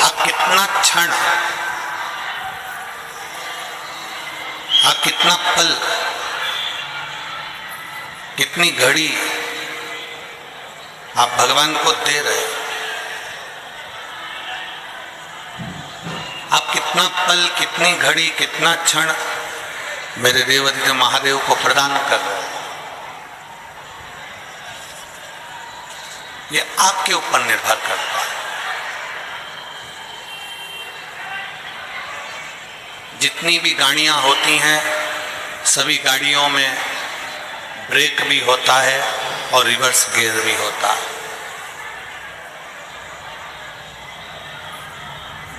आप कितना क्षण, आप कितना पल, कितनी घड़ी आप भगवान को दे रहे हैं। आप कितना पल, कितनी घड़ी, कितना क्षण मेरे देवाधिदेव महादेव को प्रदान कर रहे हैं। ये आपके ऊपर निर्भर करता है। जितनी भी गाड़ियां होती हैं, सभी गाड़ियों में ब्रेक भी होता है और रिवर्स गियर भी होता है।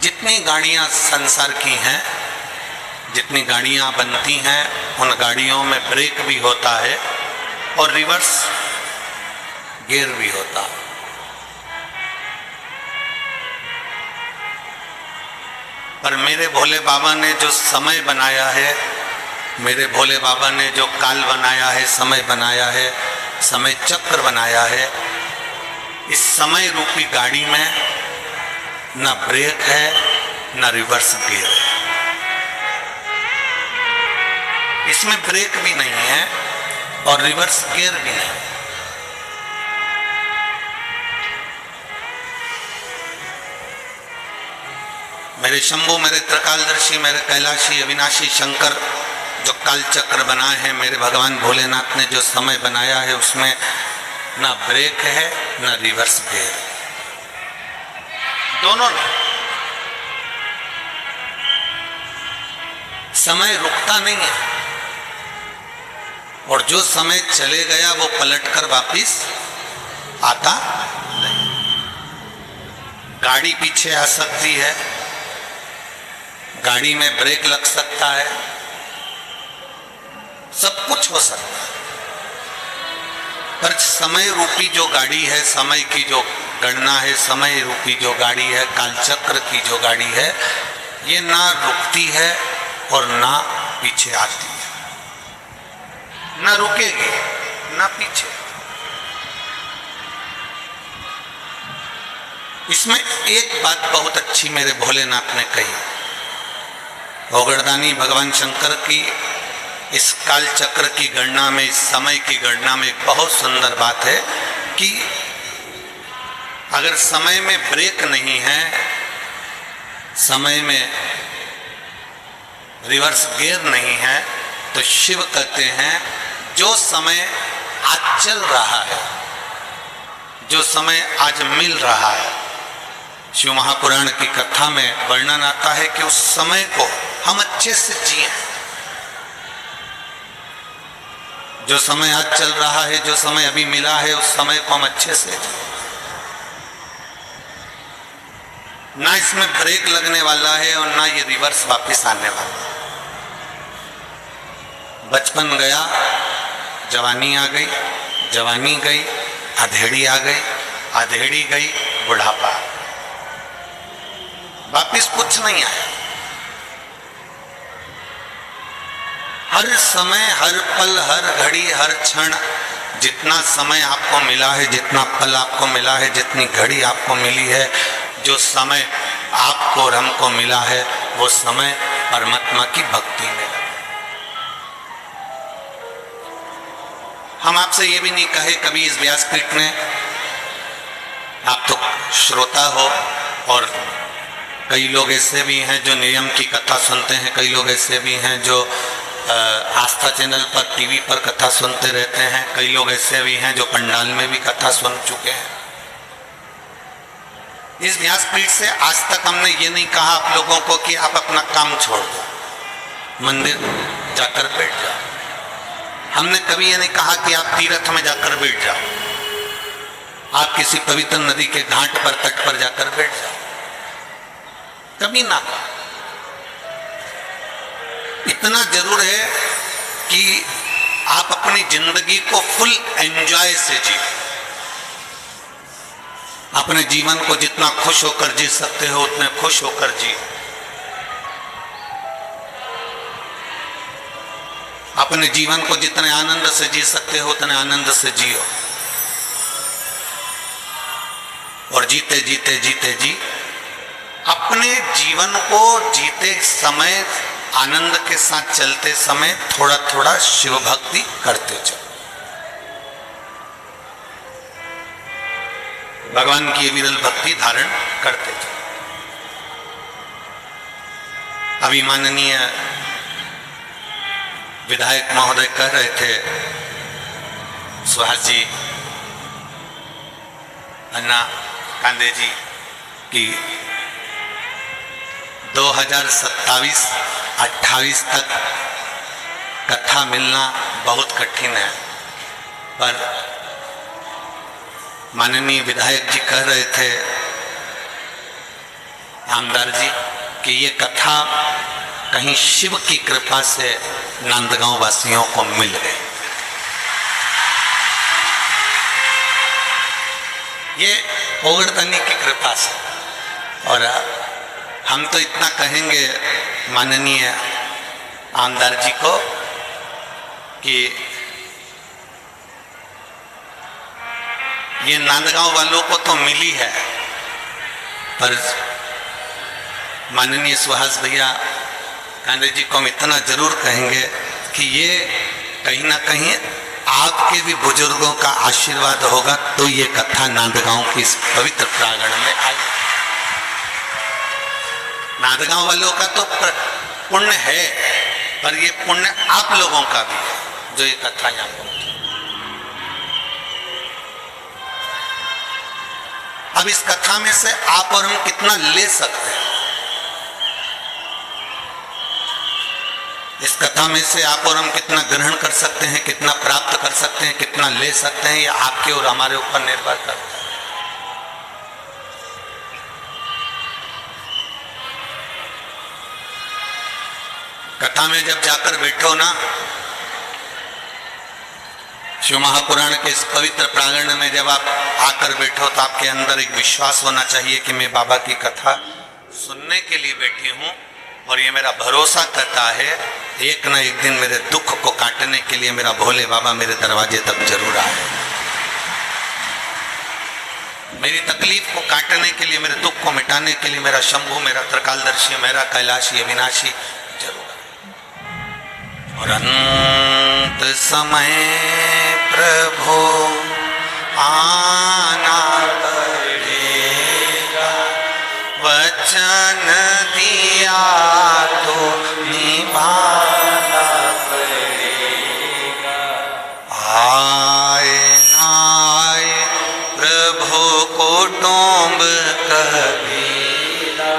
जितनी गाड़ियां संसार की हैं, जितनी गाड़ियां बनती हैं, उन गाड़ियों में ब्रेक भी होता है और रिवर्स गियर भी होता है। पर मेरे भोले बाबा ने जो समय बनाया है, मेरे भोले बाबा ने जो काल बनाया है, समय बनाया है, समय चक्र बनाया है, इस समय रूपी गाड़ी में न ब्रेक है न रिवर्स गियर है। इसमें ब्रेक भी नहीं है और रिवर्स गियर भी नहीं। मेरे शंभु, मेरे त्रिकालदर्शी, मेरे कैलाशी अविनाशी शंकर जो काल चक्र बनाए हैं, मेरे भगवान भोलेनाथ ने जो समय बनाया है, उसमें ना ब्रेक है ना रिवर्स गियर, दोनों नहीं। समय रुकता नहीं है और जो समय चले गया वो पलटकर वापिस आता नहीं। गाड़ी पीछे आ सकती है, गाड़ी में ब्रेक लग सकता है, सब कुछ हो सकता है, पर समय रूपी जो गाड़ी है, समय की जो गणना है, समय रूपी जो गाड़ी है, कालचक्र की जो गाड़ी है, ये ना रुकती है और ना पीछे आती है, ना रुकेगी ना पीछे। इसमें एक बात बहुत अच्छी मेरे भोलेनाथ ने कही, ओगरदानी भगवान शंकर की इस काल चक्र की गणना में, इस समय की गणना में एक बहुत सुंदर बात है कि अगर समय में ब्रेक नहीं है, समय में रिवर्स गियर नहीं है, तो शिव कहते हैं जो समय आज चल रहा है, जो समय आज मिल रहा है, शिव महापुराण की कथा में वर्णन आता है कि उस समय को हम अच्छे से जिए। जो समय आज चल रहा है, जो समय अभी मिला है, उस समय को हम अच्छे से जिए। ना इसमें ब्रेक लगने वाला है और ना ये रिवर्स वापस आने वाला है। बचपन गया, जवानी आ गई, जवानी गई, अधेड़ी आ गई, अधेड़ी गई, बुढ़ापा, वापिस कुछ नहीं आया। हर समय, हर पल, हर घड़ी, हर क्षण, जितना समय आपको मिला है, जितना पल आपको मिला है, जितनी घड़ी आपको मिली है, जो समय आपको और हमको मिला है, वो समय परमात्मा की भक्ति में। हम आपसे ये भी नहीं कहे कभी इस व्यासपीठ में, आप तो श्रोता हो, और कई लोग ऐसे भी हैं जो नियम की कथा सुनते हैं, कई लोग ऐसे भी हैं जो आस्था चैनल पर, टीवी पर कथा सुनते रहते हैं, कई लोग ऐसे भी हैं जो पंडाल में भी कथा सुन चुके हैं। इस व्यासपीठ से आज तक हमने ये नहीं कहा आप लोगों को कि आप अपना काम छोड़ दो, मंदिर जाकर बैठ जाओ। हमने कभी ये नहीं कहा कि आप तीर्थ में जाकर बैठ जाओ, आप किसी पवित्र नदी के घाट पर, तट पर जाकर बैठ जाओ, कभी ना। इतना जरूर है कि आप अपनी जिंदगी को फुल एंजॉय से जिए। अपने जीवन को जितना खुश होकर जी सकते हो उतने खुश होकर जिए। अपने जीवन को जितने आनंद से जी सकते हो उतने आनंद से जियो। और जीते जीते जीते जी अपने जीवन को जीते समय, आनंद के साथ चलते समय थोड़ा थोड़ा शिव भक्ति करते चलो। भगवान की विरल भक्ति धारण करते चलो। अभी माननीय विधायक महोदय कह रहे थे, सुहास जी, अन्ना कांदे जी, कि 2027-28 तक कथा मिलना बहुत कठिन है। पर माननीय विधायक जी कह रहे थे, आमदार जी, कि ये कथा कहीं शिव की कृपा से नंदगांव वासियों को मिल गई। ये ओगड़तनी की कृपा से। और हम तो इतना कहेंगे माननीय आमदार जी को कि ये नंदगांव वालों को तो मिली है, पर माननीय सुहास भैया कांडे जी को हम इतना जरूर कहेंगे कि ये कहीं ना कहीं आपके भी बुजुर्गों का आशीर्वाद होगा तो ये कथा नंदगांव की इस पवित्र प्रांगण में आई। नंदगांव वालों का तो पुण्य है, पर ये पुण्य आप लोगों का भी है जो ये कथा यहाँ पहुंची। अब इस कथा में से आप और हम कितना ले सकते हैं, इस कथा में से आप और हम कितना ग्रहण कर सकते हैं, कितना प्राप्त कर सकते हैं, कितना ले सकते हैं, ये आपके और हमारे ऊपर निर्भर करता है। कथा में जब जाकर बैठो ना, शिव महापुराण के इस पवित्र प्रांगण में जब आप आकर बैठो तो आपके अंदर एक विश्वास होना चाहिए कि मैं बाबा की कथा सुनने के लिए बैठी हूँ और ये मेरा भरोसा करता है एक न एक दिन मेरे दुख को काटने के लिए मेरा भोले बाबा मेरे दरवाजे तक जरूर आए, मेरी तकलीफ को काटने के लिए, मेरे दुख को मिटाने के लिए मेरा शंभू, मेरा त्रिकालदर्शी, मेरा कैलाशी अविनाशी जरूर आए। और अंत समय प्रभु आना पड़ेगा, वचन दिया तो निभाना पड़ेगा। आए ना आए प्रभु कुटुंब कबीरा,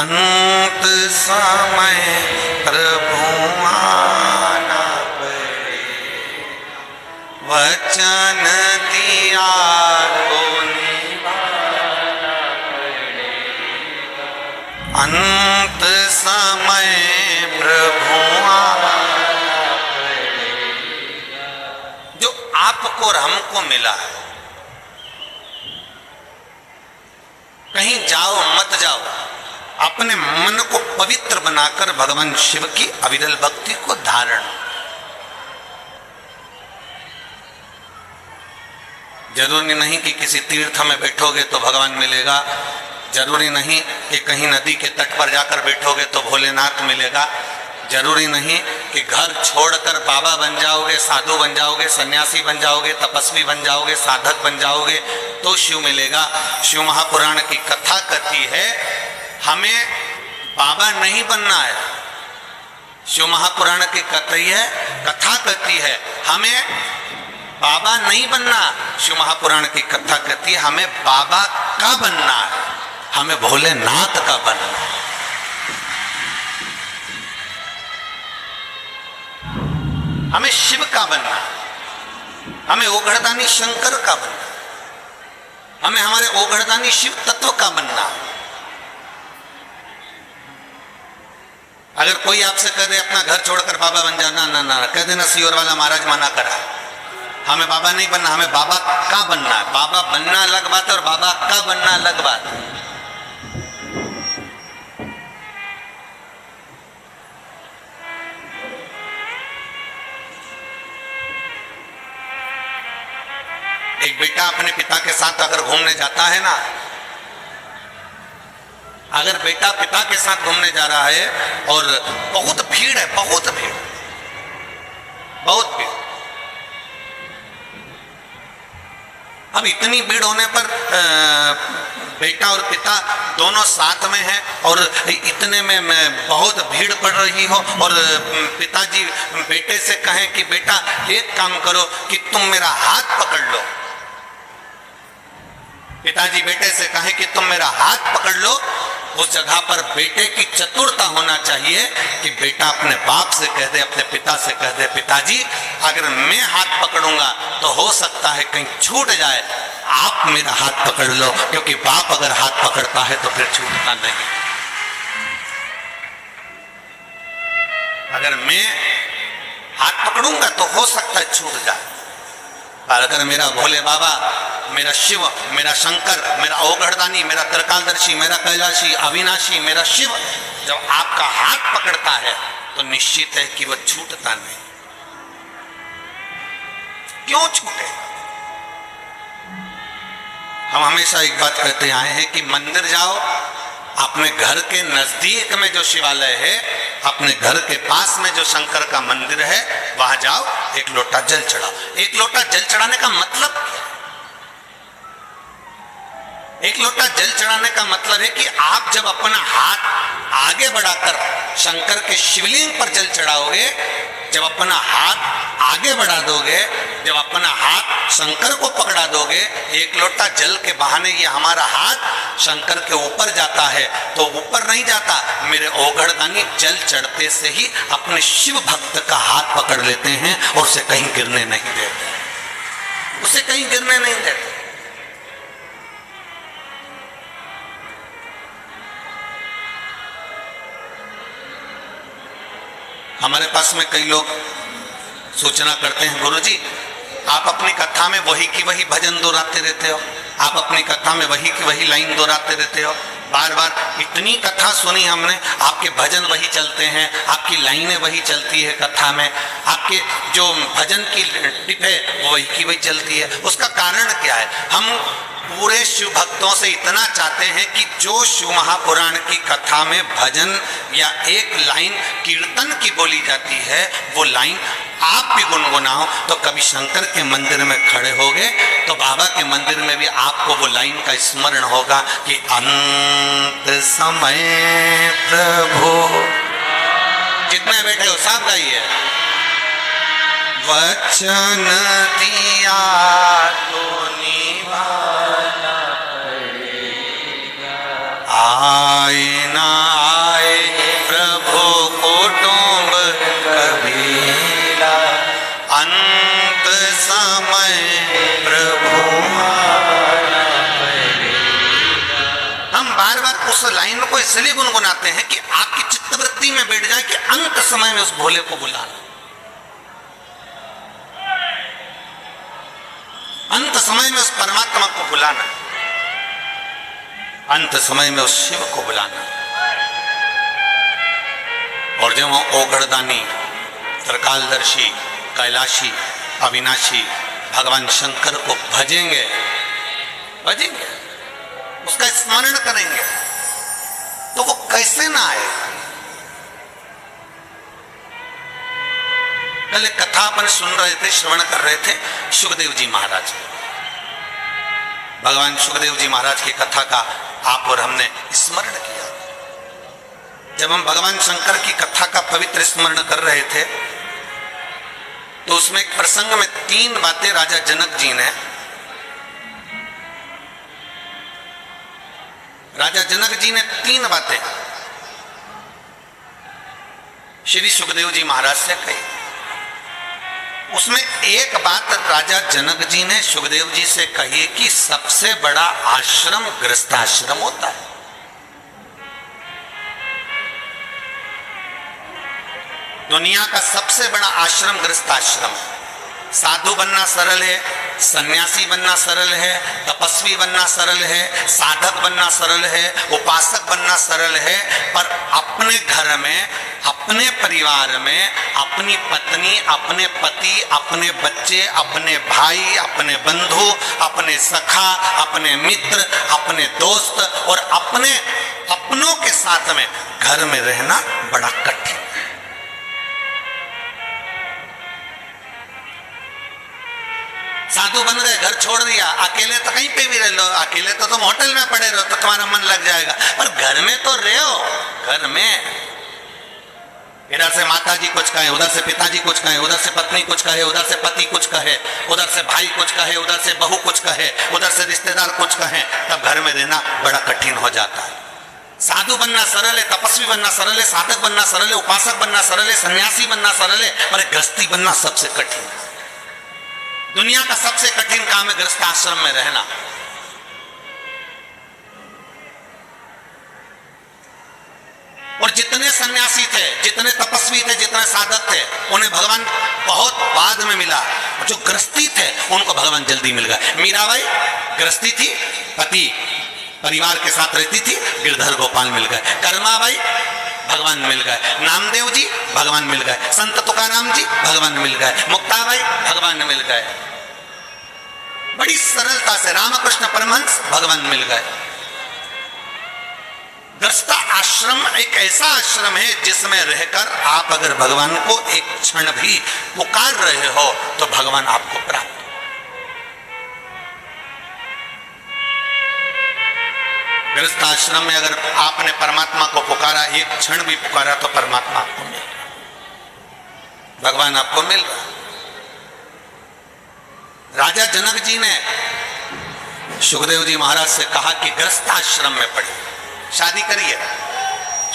अंत समय प्रभु आना पड़ेगा, वचन दिया तो निभाना पड़ेगा। अंत समय प्रभु आना पड़ेगा। जो आपको और हमको मिला है, कहीं जाओ मत जाओ, अपने मन को पवित्र बनाकर भगवान शिव की अविरल भक्ति को धारण। जरूरी नहीं कि किसी तीर्थ में बैठोगे तो भगवान मिलेगा, जरूरी नहीं कि कहीं नदी के तट पर जाकर बैठोगे तो भोलेनाथ मिलेगा, जरूरी नहीं कि घर छोड़कर बाबा बन जाओगे, साधु बन जाओगे, सन्यासी बन जाओगे, तपस्वी बन जाओगे, साधक बन जाओगे तो शिव मिलेगा। शिव महापुराण की कथा कहती है हमें बाबा नहीं बनना है। शिव महापुराण की कथा कहती है हमें बाबा नहीं बनना। शिव महापुराण की कथा कहती है हमें बाबा का बनना है, हमें भोलेनाथ का बनना है। हमें शिव का बनना, हमें ओघड़दानी शंकर का बनना, हमें हमारे ओघड़दानी शिव तत्व का बनना। अगर कोई आपसे कह दे अपना घर छोड़कर बाबा बन जाना, ना ना कह देना सियोर वाला महाराज मना करा। हमें बाबा नहीं बनना, हमें बाबा का बनना है। बाबा बनना अलग बात है और बाबा का बनना अलग बात है। एक बेटा बेटा अपने पिता के साथ अगर घूमने जाता है ना, अगर बेटा पिता के साथ घूमने जा रहा है और बहुत भीड़ है, बहुत भीड़, बहुत भीड़, अब इतनी भीड़ होने पर बेटा और पिता दोनों साथ में हैं और इतने में बहुत भीड़ पड़ रही हो और पिताजी बेटे से कहें कि बेटा एक काम करो कि तुम मेरा हाथ पकड़ लो, पिताजी बेटे से कहें कि तुम मेरा हाथ पकड़ लो, उस जगह पर बेटे की चतुरता होना चाहिए कि बेटा अपने बाप से कह दे, अपने पिता से कह दे, पिताजी अगर मैं हाथ पकड़ूंगा तो हो सकता है कहीं छूट जाए, आप मेरा हाथ पकड़ लो, क्योंकि बाप अगर हाथ पकड़ता है तो फिर छूटता नहीं। अगर मैं हाथ पकड़ूंगा तो हो सकता है छूट जाए, और अगर मेरा भोले बाबा, मेरा शिव, मेरा शंकर, मेरा ओगढ़दानी, मेरा त्रिकालदर्शी, मेरा कैलाशी, अविनाशी, मेरा शिव जब आपका हाथ पकड़ता है तो निश्चित है कि वह छूटता नहीं। क्यों छूटे? हम हमेशा एक बात कहते आए हैं कि मंदिर जाओ, अपने घर के नजदीक में जो शिवालय है, अपने घर के पास में जो शंकर का मंदिर है, वहां जाओ, एक लोटा जल चढ़ाओ। एक लोटा जल चढ़ाने का मतलब क्या? एक लोटा जल चढ़ाने का मतलब है कि आप जब अपना हाथ आगे बढ़ाकर शंकर के शिवलिंग पर जल चढ़ाओगे, जब अपना हाथ आगे बढ़ा दोगे, जब अपना हाथ शंकर को पकड़ा दोगे, एक लोटा जल के बहाने ये हमारा हाथ शंकर के ऊपर जाता है, तो ऊपर नहीं जाता, मेरे ओगढ़दानी जल चढ़ते से ही अपने शिव भक्त का हाथ पकड़ लेते हैं और उसे कहीं गिरने नहीं देते, उसे कहीं गिरने नहीं देते। हमारे पास में कई लोग सूचना करते हैं, गुरुजी आप अपनी कथा में वही की वही भजन दोहराते रहते हो, आप अपनी कथा में वही की वही लाइन दोहराते रहते हो, बार बार इतनी कथा सुनी हमने, आपके भजन वही चलते हैं, आपकी लाइनें वही चलती है कथा में, आपके जो भजन की टिप है वो वही की वही चलती है। उसका कारण क्या है? हम पूरे शिव भक्तों से इतना चाहते हैं कि जो शिव महापुराण की कथा में भजन या एक लाइन कीर्तन की बोली जाती है, वो लाइन आप भी गुनगुनाओ। तो कभी शंकर के मंदिर में खड़े होगे तो बाबा के मंदिर में भी आपको वो लाइन का स्मरण होगा कि अंत समय प्रभु, जितने बैठे हो सब गाइए, वचन दिया तो निभाना पड़ेगा, आए ना आए प्रभु कुटुंब कबीला, अंत समय प्रभु आना पड़ेगा। हम बार बार उस लाइन को इसलिए गुनगुनाते हैं कि आपकी चित्तवृत्ति में बैठ जाए कि अंत समय में उस भोले को बुलाना, अंत समय में उस परमात्मा को बुलाना, अंत समय में उस शिव को बुलाना। और जब हम ओगढ़दानी, त्रिकालदर्शी, कैलाशी, अविनाशी भगवान शंकर को भजेंगे, भजेंगे, उसका स्मरण करेंगे, तो वो कैसे ना आए। कल एक कथा अपन सुन रहे थे, श्रवण कर रहे थे सुखदेव जी महाराज, भगवान सुखदेव जी महाराज की कथा का आप और हमने स्मरण किया। जब हम भगवान शंकर की कथा का पवित्र स्मरण कर रहे थे तो उसमें एक प्रसंग में 3 बातें राजा जनक जी ने, राजा जनक जी ने 3 बातें श्री सुखदेव जी महाराज से कही। उसमें एक बात राजा जनक जी ने सुखदेव जी से कही कि सबसे बड़ा आश्रम गृहस्थाश्रम होता है। दुनिया का सबसे बड़ा आश्रम गृहस्थाश्रम है। साधु बनना सरल है, सन्यासी बनना सरल है, तपस्वी बनना सरल है, साधक बनना सरल है, उपासक बनना सरल है, पर अपने घर में, अपने परिवार में, अपनी पत्नी, अपने पति, अपने बच्चे, अपने भाई, अपने बंधु, अपने सखा, अपने मित्र, अपने दोस्त और अपनों के साथ में घर में रहना बड़ा कठिन है। साधु बन गए, घर छोड़ दिया, अकेले तो कहीं पे भी रह लो, अकेले तो तुम होटल में पड़े रहो तो तुम्हारा मन लग जाएगा, पर घर में तो रहो। घर में इधर से माता जी कुछ कहे, उधर से पिताजी कुछ कहे, उधर से पत्नी कुछ कहे, उधर से पति कुछ कहे, उधर से भाई कुछ कहे, उधर से बहू कुछ कहे, उधर से रिश्तेदार कुछ कहे, तब घर में रहना बड़ा कठिन हो जाता है। साधु बनना सरल है, तपस्वी बनना सरल है, साधक बनना सरल है, उपासक बनना सरल है, सन्यासी बनना सरल है, पर गृहस्थी बनना सबसे कठिन है। दुनिया का सबसे कठिन काम है गृहस्थ आश्रम में रहना। और जितने सन्यासी थे, जितने तपस्वी थे, जितने साधक थे, उन्हें भगवान बहुत बाद में मिला। जो गृहस्थी थे उनको भगवान जल्दी मिल गए। मीराबाई गृहस्थी थी, पति परिवार के साथ रहती थी, गिरधर गोपाल मिल गए। कर्माबाई भगवान मिल गए। नामदेव जी भगवान मिल गए। संत तुकाराम जी भगवान मिल गए। मुक्ताबाई भगवान मिल गए। बड़ी सरलता से रामकृष्ण परमहंस भगवान मिल गए। गृहस्थ आश्रम एक ऐसा आश्रम है जिसमें रहकर आप अगर भगवान को एक क्षण भी पुकार रहे हो तो भगवान आपको प्राप्त। गृहस्थ आश्रम में अगर आपने परमात्मा को पुकारा, एक क्षण भी पुकारा, तो परमात्मा आपको मिल रहा, भगवान आपको मिल रहा। राजा जनक जी ने सुखदेव जी महाराज से कहा कि गृहस्थ आश्रम में पढ़िए, शादी करिए।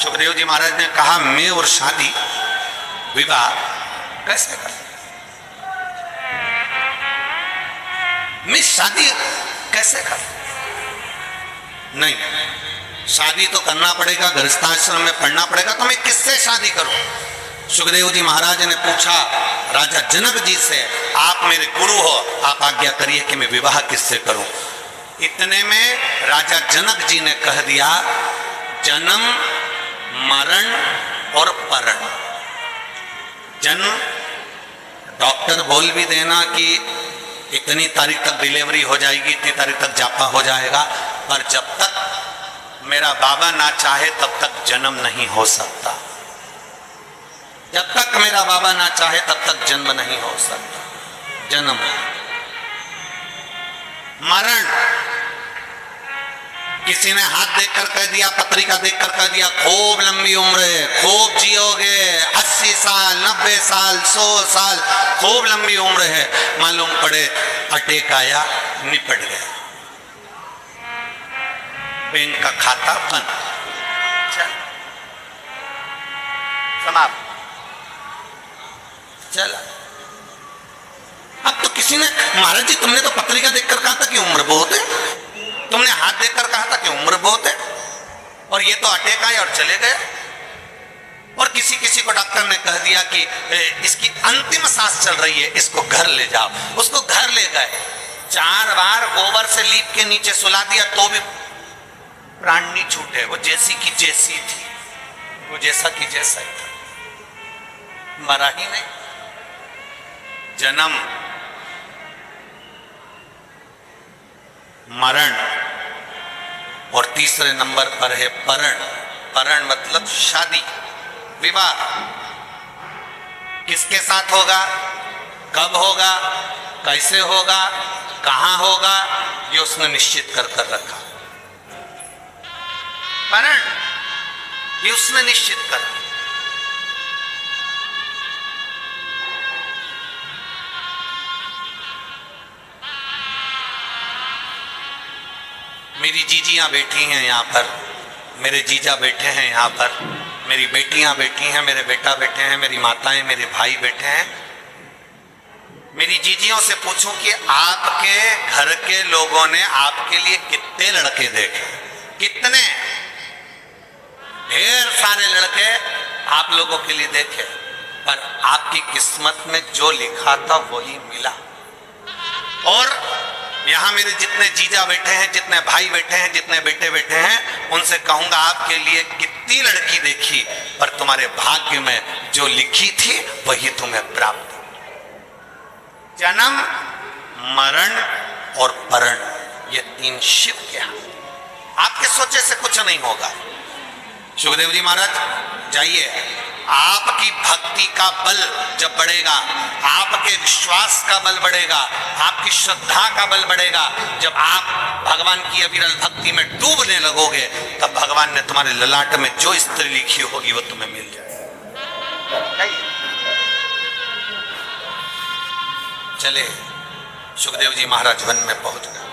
सुखदेव जी महाराज ने कहा मैं और शादी विवाह कैसे कर, मैं शादी कैसे कर, नहीं शादी तो करना पड़ेगा, गृहस्थाश्रम में पढ़ना पड़ेगा, तो मैं किससे शादी करूं? सुखदेव जी महाराज ने पूछा राजा जनक जी से, आप मेरे गुरु हो, आप आज्ञा करिए कि मैं विवाह किससे करूं। इतने में राजा जनक जी ने कह दिया जन्म मरण और परण। जन्म डॉक्टर बोल भी देना कि इतनी तारीख तक डिलीवरी हो जाएगी, इतनी तारीख तक जापा हो जाएगा, पर जब तक मेरा बाबा ना चाहे तब तक जन्म नहीं हो सकता। जब तक मेरा बाबा ना चाहे तब तक जन्म नहीं हो सकता। जन्म मरण, किसी ने हाथ देखकर कह दिया, पत्रिका देखकर कह दिया खूब लंबी उम्र है, खूब जियोगे, 80 साल 90 साल 100 साल, खूब लंबी उम्र है। मालूम पड़े अटैक आया, निपट गया, बैंक का खाता बंद, समाप्त, चला। अब तो किसी ने, महाराज जी तुमने तो पत्रिका देखकर कहा था कि उम्र बहुत है, तुमने हाथ देखकर कहा था कि उम्र बहुत है, और ये तो अटैक आए और चले गए। और किसी किसी को डॉक्टर ने कह दिया कि इसकी अंतिम सांस चल रही है, इसको घर ले जाओ। उसको घर ले गए, 4 बार गोबर से लीप के नीचे सुला दिया तो भी प्राण नहीं छूटे। वो जैसी की जैसी थी, वो जैसा की जैसा ही था, मरा ही नहीं। जन्म मरण और तीसरे नंबर पर है परण। परण मतलब शादी, विवाह। किसके साथ होगा, कब होगा, कैसे होगा, कहां होगा, ये उसने निश्चित कर रखा। परण ये उसने निश्चित कर। मेरी जीजियां बैठी हैं यहाँ पर, मेरे जीजा बैठे हैं यहाँ पर, मेरी बेटियां बैठी हैं, मेरे बेटा बैठे हैं, मेरी माताएं, मेरे भाई बैठे हैं। मेरी जीजियों से पूछूं कि आपके घर के लोगों ने आपके लिए कितने लड़के देखे? कितने? ढेर सारे लड़के आप लोगों के लिए देखे। पर आपकी किस्मत में जो लिखा था वही मिला। और यहाँ मेरे जितने जीजा बैठे हैं, जितने भाई बैठे हैं, जितने बेटे बैठे हैं, उनसे कहूंगा आपके लिए कितनी लड़की देखी, पर तुम्हारे भाग्य में जो लिखी थी वही तुम्हें प्राप्त। जन्म, मरण और परण, ये तीन शिव के हाथ। आपके सोचे से कुछ नहीं होगा। सुखदेव जी महाराज जाइए, आपकी भक्ति का बल जब बढ़ेगा, आपके विश्वास का बल बढ़ेगा, आपकी श्रद्धा का बल बढ़ेगा, जब आप भगवान की अविरल भक्ति में डूबने लगोगे, तब भगवान ने तुम्हारे ललाट में जो स्त्री लिखी होगी वो तुम्हें मिल जाएगी। चले, सुखदेव जी महाराज वन में पहुंच गए।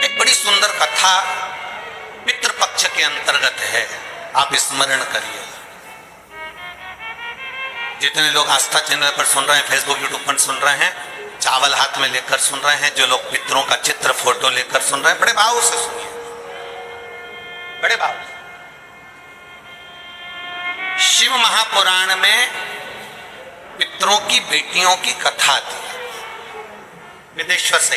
एक बड़ी सुंदर कथा पितृपक्ष के अंतर्गत है, आप स्मरण करिए। जितने लोग आस्था चैनल पर सुन रहे हैं, फेसबुक यूट्यूब पर सुन रहे हैं, चावल हाथ में लेकर सुन रहे हैं, जो लोग पितरों का चित्र फोटो लेकर सुन रहे हैं, बड़े भाव से सुनिए, बड़े भाव। शिव महापुराण में पितरों की बेटियों की कथा थी, विदेश्वर से।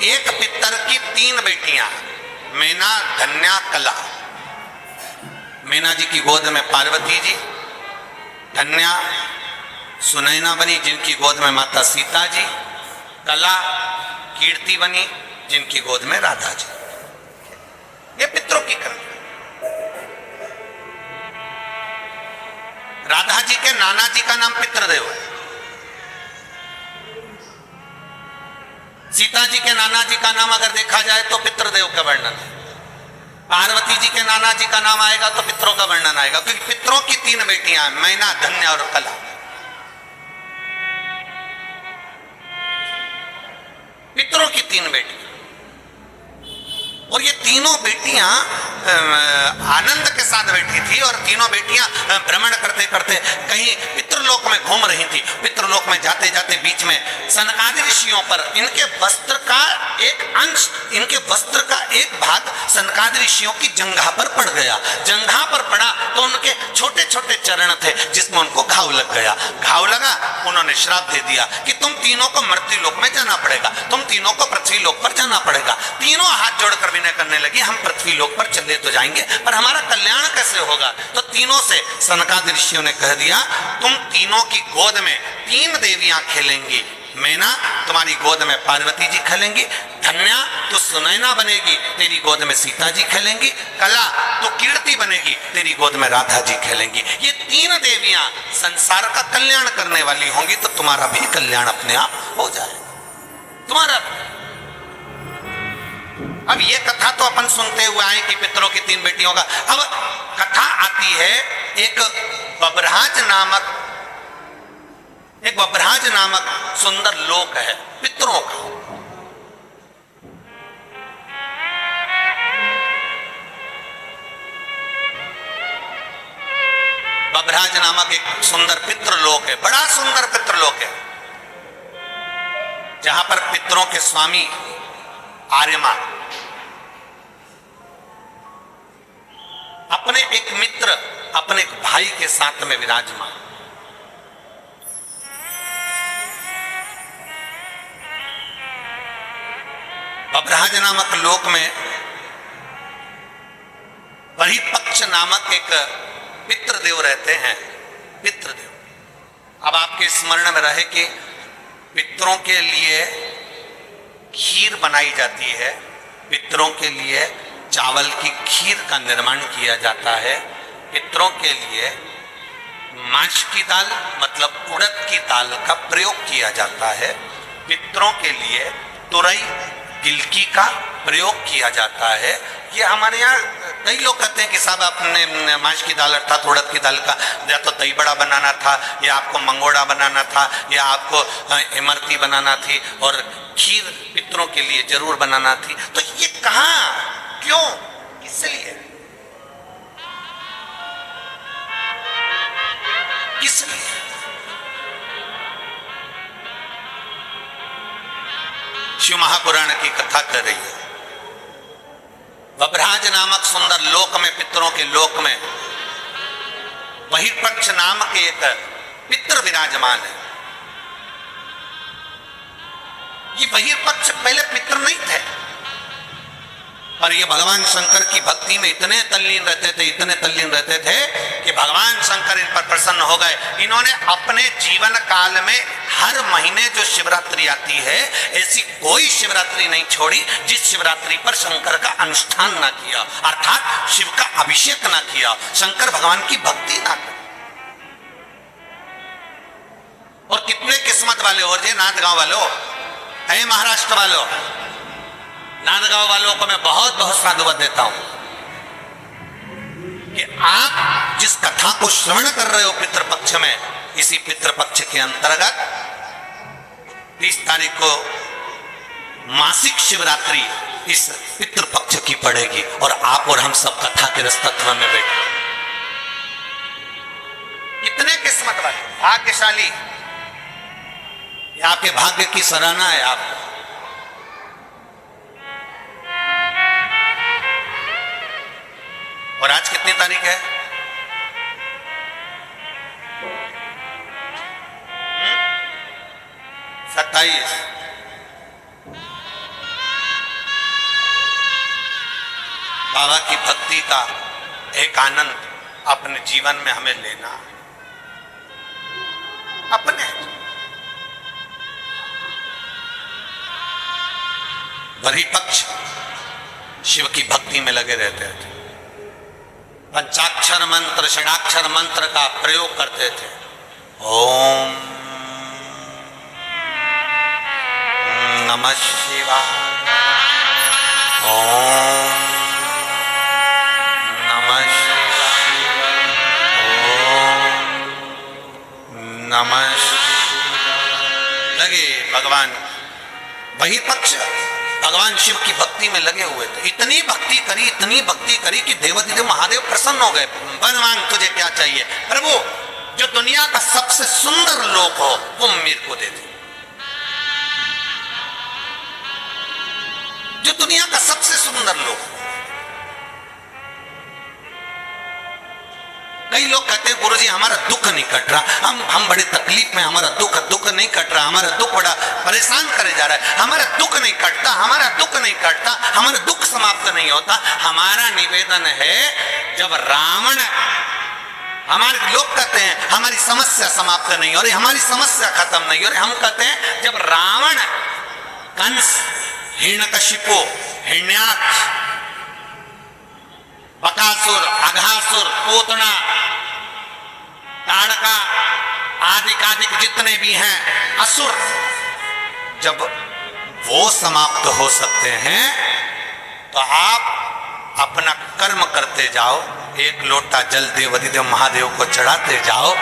एक पितर की तीन बेटियां, मैना, धन्या, कला। मैना जी की गोद में पार्वती जी, धन्या सुनैना बनी जिनकी गोद में माता सीता जी, कला कीर्ति बनी जिनकी गोद में राधा जी। ये पितरों की कथा। राधा जी के नाना जी का नाम पितृदेव है, सीता जी के नाना जी का नाम अगर देखा जाए तो पितृदेव का वर्णन है, पार्वती जी के नाना जी का नाम आएगा तो पितरों का वर्णन आएगा, क्योंकि पितरों की तीन बेटियां, मैना, धन्या और कला। पितरों की तीन बेटियां, और ये तीनों बेटियां आनंद के साथ बैठी थी, और तीनों बेटियां भ्रमण करते करते कहीं पितृलोक में घूम रही थी। पितृलोक में जाते जाते बीच में सनकादि ऋषियों पर इनके वस्त्र का एक अंश, इनके वस्त्र का एक भाग सनकादि ऋषियों की जंघा पर पड़ गया। जंघा पर पड़ा तो उनके छोटे छोटे चरण थे जिसमें उनको घाव लग गया। घाव लगा, उन्होंने श्राप दे दिया कि तुम तीनों को मृत्यु लोक में जाना पड़ेगा, तुम तीनों को पृथ्वी लोक पर जाना पड़ेगा। तीनों हाथ जोड़कर विनय करने लगी, हम पृथ्वी लोक पर चले तो जाएंगे, पर हमारा कल्याण कैसे होगा? तो तीनों से सनकादि ऋषियों ने कह दिया, तुम तीनों की गोद में तीन देवियां खेलेंगी। मैना तुम्हारी गोद में पार्वती जी खेलेंगी, धन्या तो सुनैना बनेगी, तेरी गोद में सीता जी खेलेंगी, कला तो कीर्ति बनेगी, तेरी गोद में राधा जी खेलेंगी। ये तीन देवियां संसार का कल्याण करने वाली होंगी, तो तुम्हारा भी कल्याण अपने आप हो जाएगा, तुम्हारा। अब ये कथा तो अपन सुनते हुए आए कि पितरों की तीन बेटियों का। अब कथा आती है एक बब्रहाज नामक सुंदर लोक है पितरों का। बब्रहाज नामक एक सुंदर पितृलोक है, बड़ा सुंदर पितृलोक है, जहां पर पितरों के स्वामी आर्यमा अपने एक मित्र, अपने एक भाई के साथ में विराजमान। बब्रहाज नामक लोक में बहिपक्ष नामक एक पितृदेव रहते हैं, पितृदेव। अब आपके स्मरण में रहे कि पितरों के लिए खीर बनाई जाती है, पितरों के लिए चावल की खीर का निर्माण किया जाता है, पितरों के लिए माश की दाल मतलब उड़द की दाल का प्रयोग किया जाता है, पितरों के लिए तुरई गिलकी का प्रयोग किया जाता है। ये हमारे यहाँ कई लोग कहते हैं कि साहब आपने माश की दाल अर्थात उड़द की दाल का या तो दही बड़ा बनाना था, या आपको मंगोड़ा बनाना था, या आपको इमरती बनाना थी, और खीर पितरों के लिए जरूर बनाना थी। तो ये कहाँ, क्यों, इसलिए शिव महापुराण की कथा कर रही है। बभराज नामक सुंदर लोक में, पितरों के लोक में बहिर्पक्ष नाम के एक पितर विराजमान है। ये बहिर्पक्ष पहले पितर नहीं थे, और ये भगवान शंकर की भक्ति में इतने तल्लीन रहते थे कि भगवान शंकर इन पर प्रसन्न हो गए। इन्होंने अपने जीवन काल में हर महीने जो शिवरात्रि आती है, ऐसी कोई शिवरात्रि नहीं छोड़ी जिस शिवरात्रि पर शंकर का अनुष्ठान ना किया, अर्थात शिव का अभिषेक ना किया, शंकर भगवान की भक्ति ना की। और कितने किस्मत वाले हो जे नांदगांव वालों, है महाराष्ट्र वालों, नांदगांव वालों को मैं बहुत बहुत साधुवाद देता हूं कि आप जिस कथा को श्रवण कर रहे हो पितृपक्ष में, इसी पितृपक्ष के अंतर्गत 30 तारीख को मासिक शिवरात्रि इस पितृपक्ष की पड़ेगी, और आप और हम सब कथा के रस्तत्व में बैठे। कितने किस्मत वाले, भाग्यशाली, आपके भाग्य की सराहना है आपको। और आज कितनी तारीख है? 27। बाबा की भक्ति का एक आनंद अपने जीवन में हमें लेना, अपने बहिर्पक्ष शिव की भक्ति में लगे रहते थे, पंचाक्षर मंत्र, षडाक्षर मंत्र का प्रयोग करते थे। ओम नमः शिवाय, ओम नमः शिवाय, ओम नमः शिवाय। लगे भगवान बहिर्पक्ष भगवान शिव की भक्ति में लगे हुए थे। इतनी भक्ति करी कि देवाधिदेव महादेव प्रसन्न हो गए। वन मांग, तुझे क्या चाहिए? प्रभु, जो दुनिया का सबसे सुंदर लोक हो वो मेरे को दे दे। जो दुनिया का सबसे सुंदर लोक। कई लोग कहते हैं गुरुजी हमारा दुख नहीं कट रहा, हम बड़े तकलीफ में, हमारा दुख नहीं कट रहा, हमारा दुख बड़ा परेशान करे जा रहा है, हमारा दुख नहीं कटता, हमारा दुख नहीं कटता, हमारा दुख समाप्त नहीं होता। हमारा निवेदन है, जब रावण, हमारे लोग कहते हैं हमारी समस्या समाप्त नहीं हो रही, हमारी समस्या खत्म नहीं हो रही। हम कहते हैं जब रावण, कंस, हिरण्यकशिपु, हिरण्याक्ष, बकासुर, अघासुर, पूतना, ताड़का आदि जितने भी हैं असुर, जब वो समाप्त हो सकते हैं तो आप अपना कर्म करते जाओ, एक लोटा जल देवाधिदेव महादेव को चढ़ाते जाओ।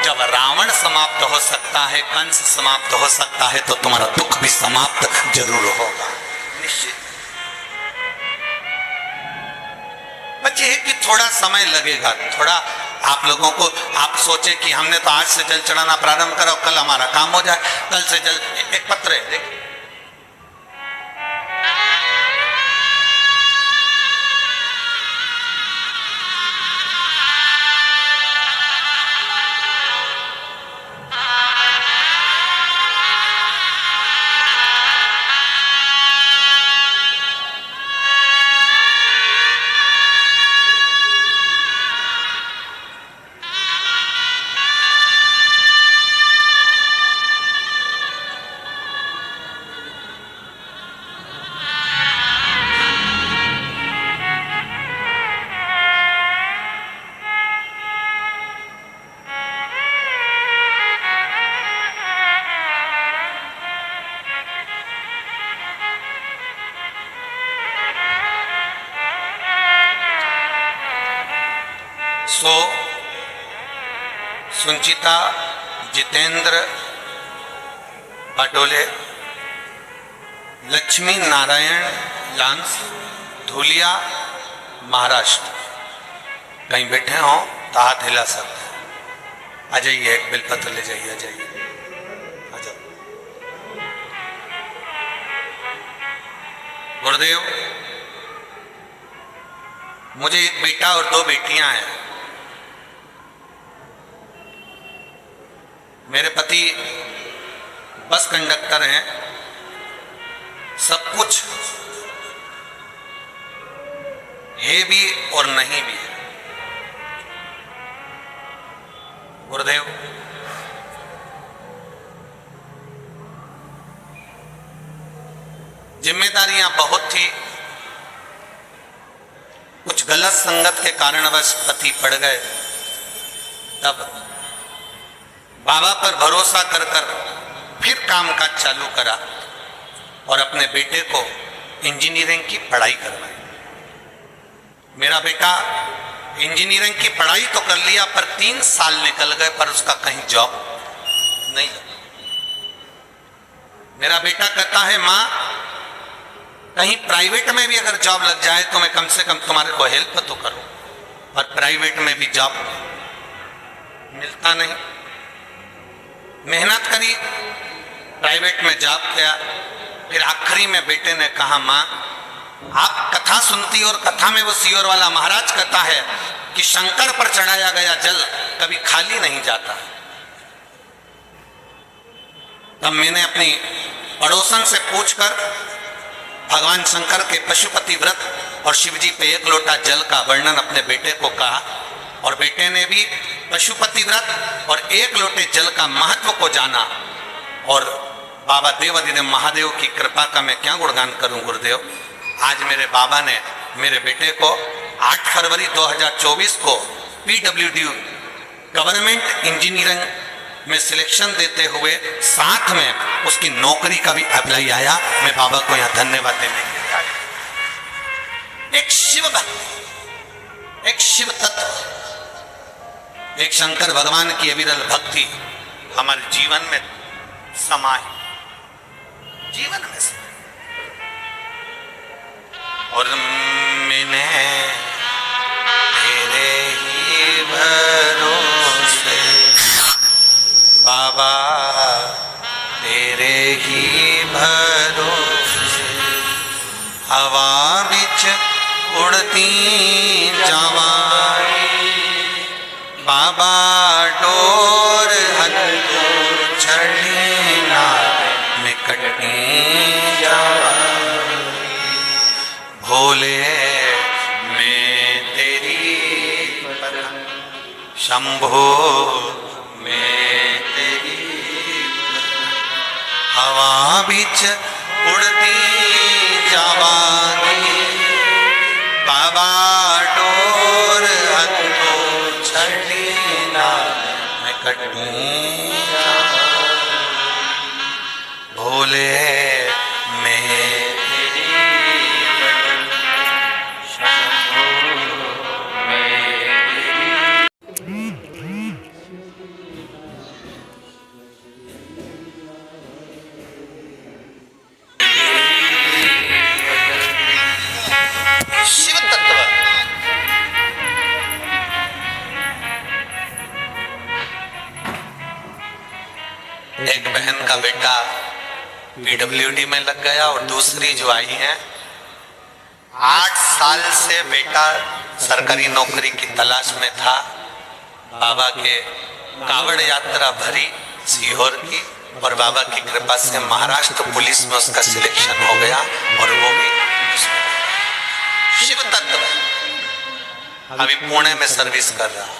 जब रावण समाप्त हो सकता है, कंस समाप्त हो सकता है, तो तुम्हारा दुख भी समाप्त जरूर होगा, निश्चित। बच्चे है कि थोड़ा समय लगेगा, थोड़ा आप लोगों को, आप सोचे कि हमने तो आज से जल चढ़ाना प्रारंभ करो, कल हमारा काम हो जाए, कल से जल। एक पत्र है, देखिए, सो सुंचिता जितेंद्र पटोले, लक्ष्मी नारायण लांस, धुलिया, महाराष्ट्र। कहीं बैठे हो तो हाथ हिला सकते हैं। आ जाइए, एक बेलपत्र ले जाइए, आ जाइए, आ जाओ। गुरुदेव, मुझे एक बेटा और 2 बेटियां हैं। मेरे पति बस कंडक्टर हैं, सब कुछ है भी और नहीं भी है। गुरुदेव, जिम्मेदारियां बहुत थी, कुछ गलत संगत के कारणवश पति पड़ गए। तब बाबा पर भरोसा कर कर फिर काम काज चालू करा और अपने बेटे को इंजीनियरिंग की पढ़ाई करवाई। मेरा बेटा इंजीनियरिंग की पढ़ाई तो कर लिया, पर 3 साल निकल गए, पर उसका कहीं जॉब नहीं लगा। मेरा बेटा कहता है, माँ कहीं प्राइवेट में भी अगर जॉब लग जाए तो मैं कम से कम तुम्हारे को हेल्प तो करूं, पर प्राइवेट में भी जॉब मिलता नहीं। मेहनत करी, प्राइवेट में जॉब किया, फिर आखिरी में बेटे ने कहा, माँ आप कथा सुनती और कथा में वो सियोर वाला महाराज कहता है कि शंकर पर चढ़ाया गया जल कभी खाली नहीं जाता। तब मैंने अपनी पड़ोसन से पूछकर भगवान शंकर के पशुपति व्रत और शिवजी पे 1 लोटा जल का वर्णन अपने बेटे को कहा, और बेटे ने भी पशुपति व्रत और 1 लोटे जल का महत्व को जाना। और बाबा देवाधिदेव महादेव की कृपा का मैं क्या गुणगान करूं गुरुदेव। आज मेरे बाबा ने मेरे बेटे को 8 फरवरी 2024 को PWD गवर्नमेंट इंजीनियरिंग में सिलेक्शन देते हुए साथ में उसकी नौकरी का भी अप्लाई आया। मैं बाबा को यहाँ धन्यवाद देने के लिए आया। एक शिव भक्ति, एक शिव तत्व, एक शंकर भगवान की अविरल भक्ति हमारे जीवन में समाए, जीवन में समाए। और मैंने तेरे ही भरोसे बाबा, तेरे ही भरोसे हवा बिच उड़ती जावा, बाबा डोर हल्को छड़ी ना मैं कटनी जावा। भोले मैं तेरी शंभो मैं तेरी हवा बिच उड़ती जावागी, बाबा डोर हथो छड़ी ना मैं कटनी भोले मैं एक बहन का बेटा PWD में लग गया और दूसरी जो आई है 8 साल से बेटा सरकारी नौकरी की तलाश में था। बाबा के कावड़ यात्रा भरी सीहोर की और बाबा की कृपा से महाराष्ट्र पुलिस में उसका सिलेक्शन हो गया और वो भी शिव तत्व अभी पुणे में सर्विस कर रहा है।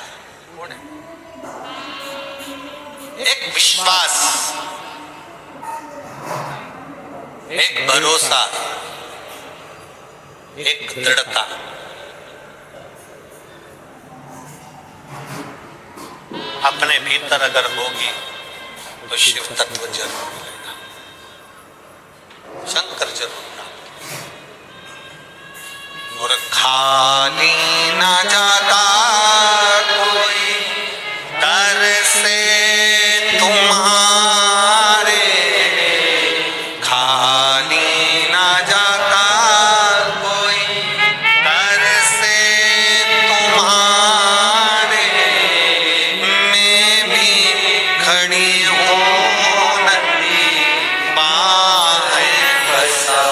एक विश्वास, एक भरोसा, एक दृढ़ता, अपने भीतर अगर होगी तो शिव तत्व जरूर मिलेगा, शंकर जरूर मिलेगा। और खाली ना जाता कोई दर से तुम्हारे, खाली ना जाता कोई दर से तुम्हारे, मैं भी खड़ी हूँ नदी बाहें बसा,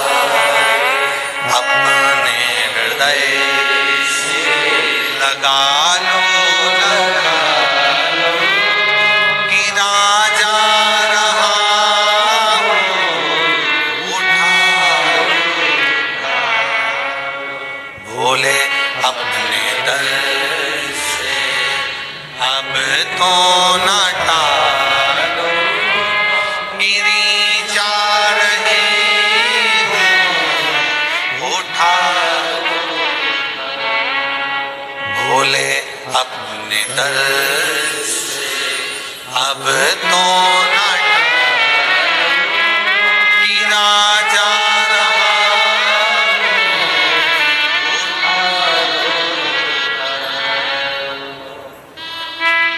अब तो ना गिरा जा रहा,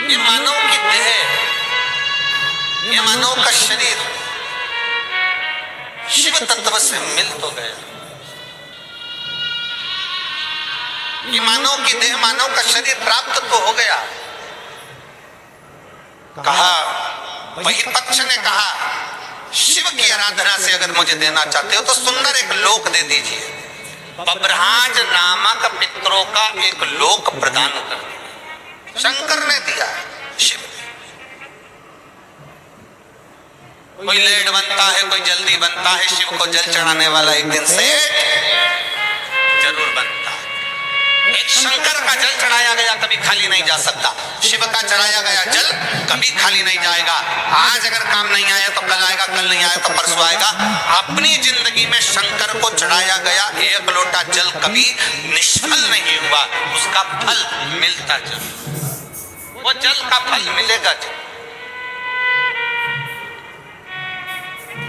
ये मानव की देह, ये मानव का शरीर शिव तत्व से मिल तो गया। ये मानव की देह, मानव का शरीर प्राप्त तो हो गया। कहा, वही पक्ष ने कहा, शिव की आराधना से अगर मुझे देना चाहते हो तो सुंदर एक लोक दे दीजिए। बब्रहाज नामक पितरों का एक लोक प्रदान कर दिया। शंकर ने दिया, शिव। कोई लेट बनता है, कोई जल्दी बनता है, शिव को जल चढ़ाने वाला एक दिन से जरूर बनता है। एक शंकर का जल चढ़ाया गया कभी खाली नहीं जा सकता। शिव का चढ़ाया गया जल कभी खाली नहीं जाएगा। आज अगर काम नहीं आया तो कल आएगा, कल नहीं आया तो परसों आएगा। अपनी जिंदगी में शंकर को चढ़ाया गया एक लोटा जल कभी निष्फल नहीं हुआ। उसका फल मिलता जरूर, वो जल का फल मिलेगा जरूर,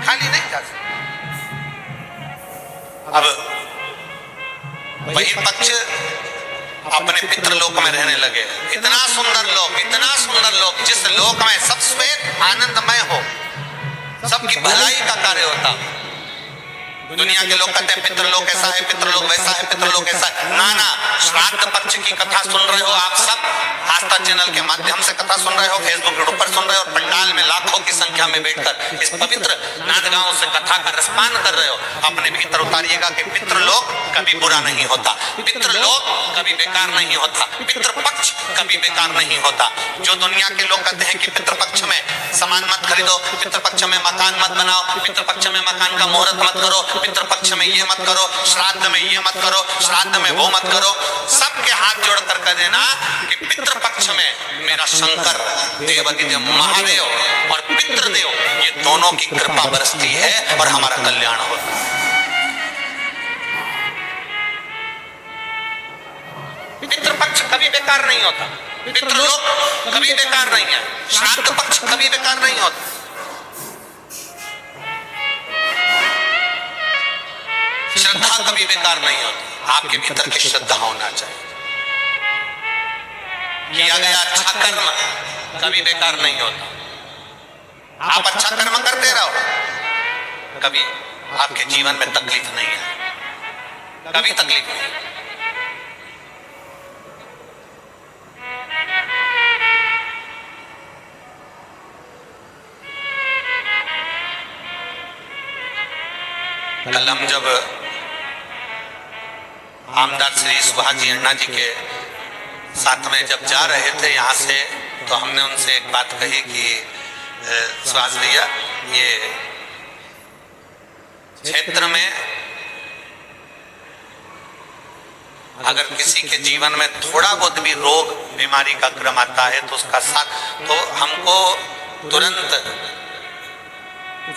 खाली नहीं जा सकता। अब वही पक्ष अपने पितृलोक में रहने लगे। इतना सुंदर लोक, इतना सुंदर लोक, जिस लोक में सब श्वेत आनंदमय हो, सबकी भलाई का कार्य होता। दुनिया के लोग कहते हैं पितृलोक ऐसा है, पितृलोक वैसा है, पितृलोक ऐसा है। ना, श्राद्ध पक्ष की कथा सुन रहे हो आप सब, आस्था चैनल के माध्यम से कथा सुन रहे हो, फेसबुक के ऊपर सुन रहे हो, पंडाल में लाखों की संख्या में बैठकर इस पवित्र नादगांव से कथा का रसपान कर रहे हो। अपने भीतर उतारिएगा कि पितृलोक कभी बुरा नहीं होता, पितृलोक कभी बेकार नहीं होता, पितृपक्ष कभी बेकार नहीं होता। जो दुनिया के लोग कहते हैं कि पितृपक्ष में सामान मत खरीदो, पितृपक्ष में मकान मत बनाओ, पितृपक्ष में मकान का मुहूर्त मत करो, पितृपक्ष में ये मत करो, श्राद्ध में ये मत करो, श्राद्ध में वो मत करो, सबके हाथ जोड़कर कह देना कि पितृपक्ष में मेरा शंकर देवादिदेव महादेव और पितृदेव ये दोनों की कृपा बरसती है और हमारा कल्याण होता है। पितृपक्ष कभी बेकार नहीं होता, पितृलोक कभी बेकार नहीं है, श्राद्ध पक्ष कभी बेकार नहीं होता। श्रद्धा कभी बेकार नहीं होती। आपके भीतर की श्रद्धा होना चाहिए। किया गया अच्छा कर्म कभी बेकार नहीं होता। आप अच्छा कर्म करते रहो, कभी आपके जीवन में तकलीफ नहीं है, कभी तकलीफ नहीं। कल हम जब आमदार श्री सुभाष जी अन्ना जी के साथ में जब जा रहे थे यहाँ से, तो हमने उनसे एक बात कही कि सुभाष भैया, ये क्षेत्र में अगर किसी के जीवन में थोड़ा बहुत भी रोग बीमारी का क्रम आता है तो उसका साथ, तो हमको तुरंत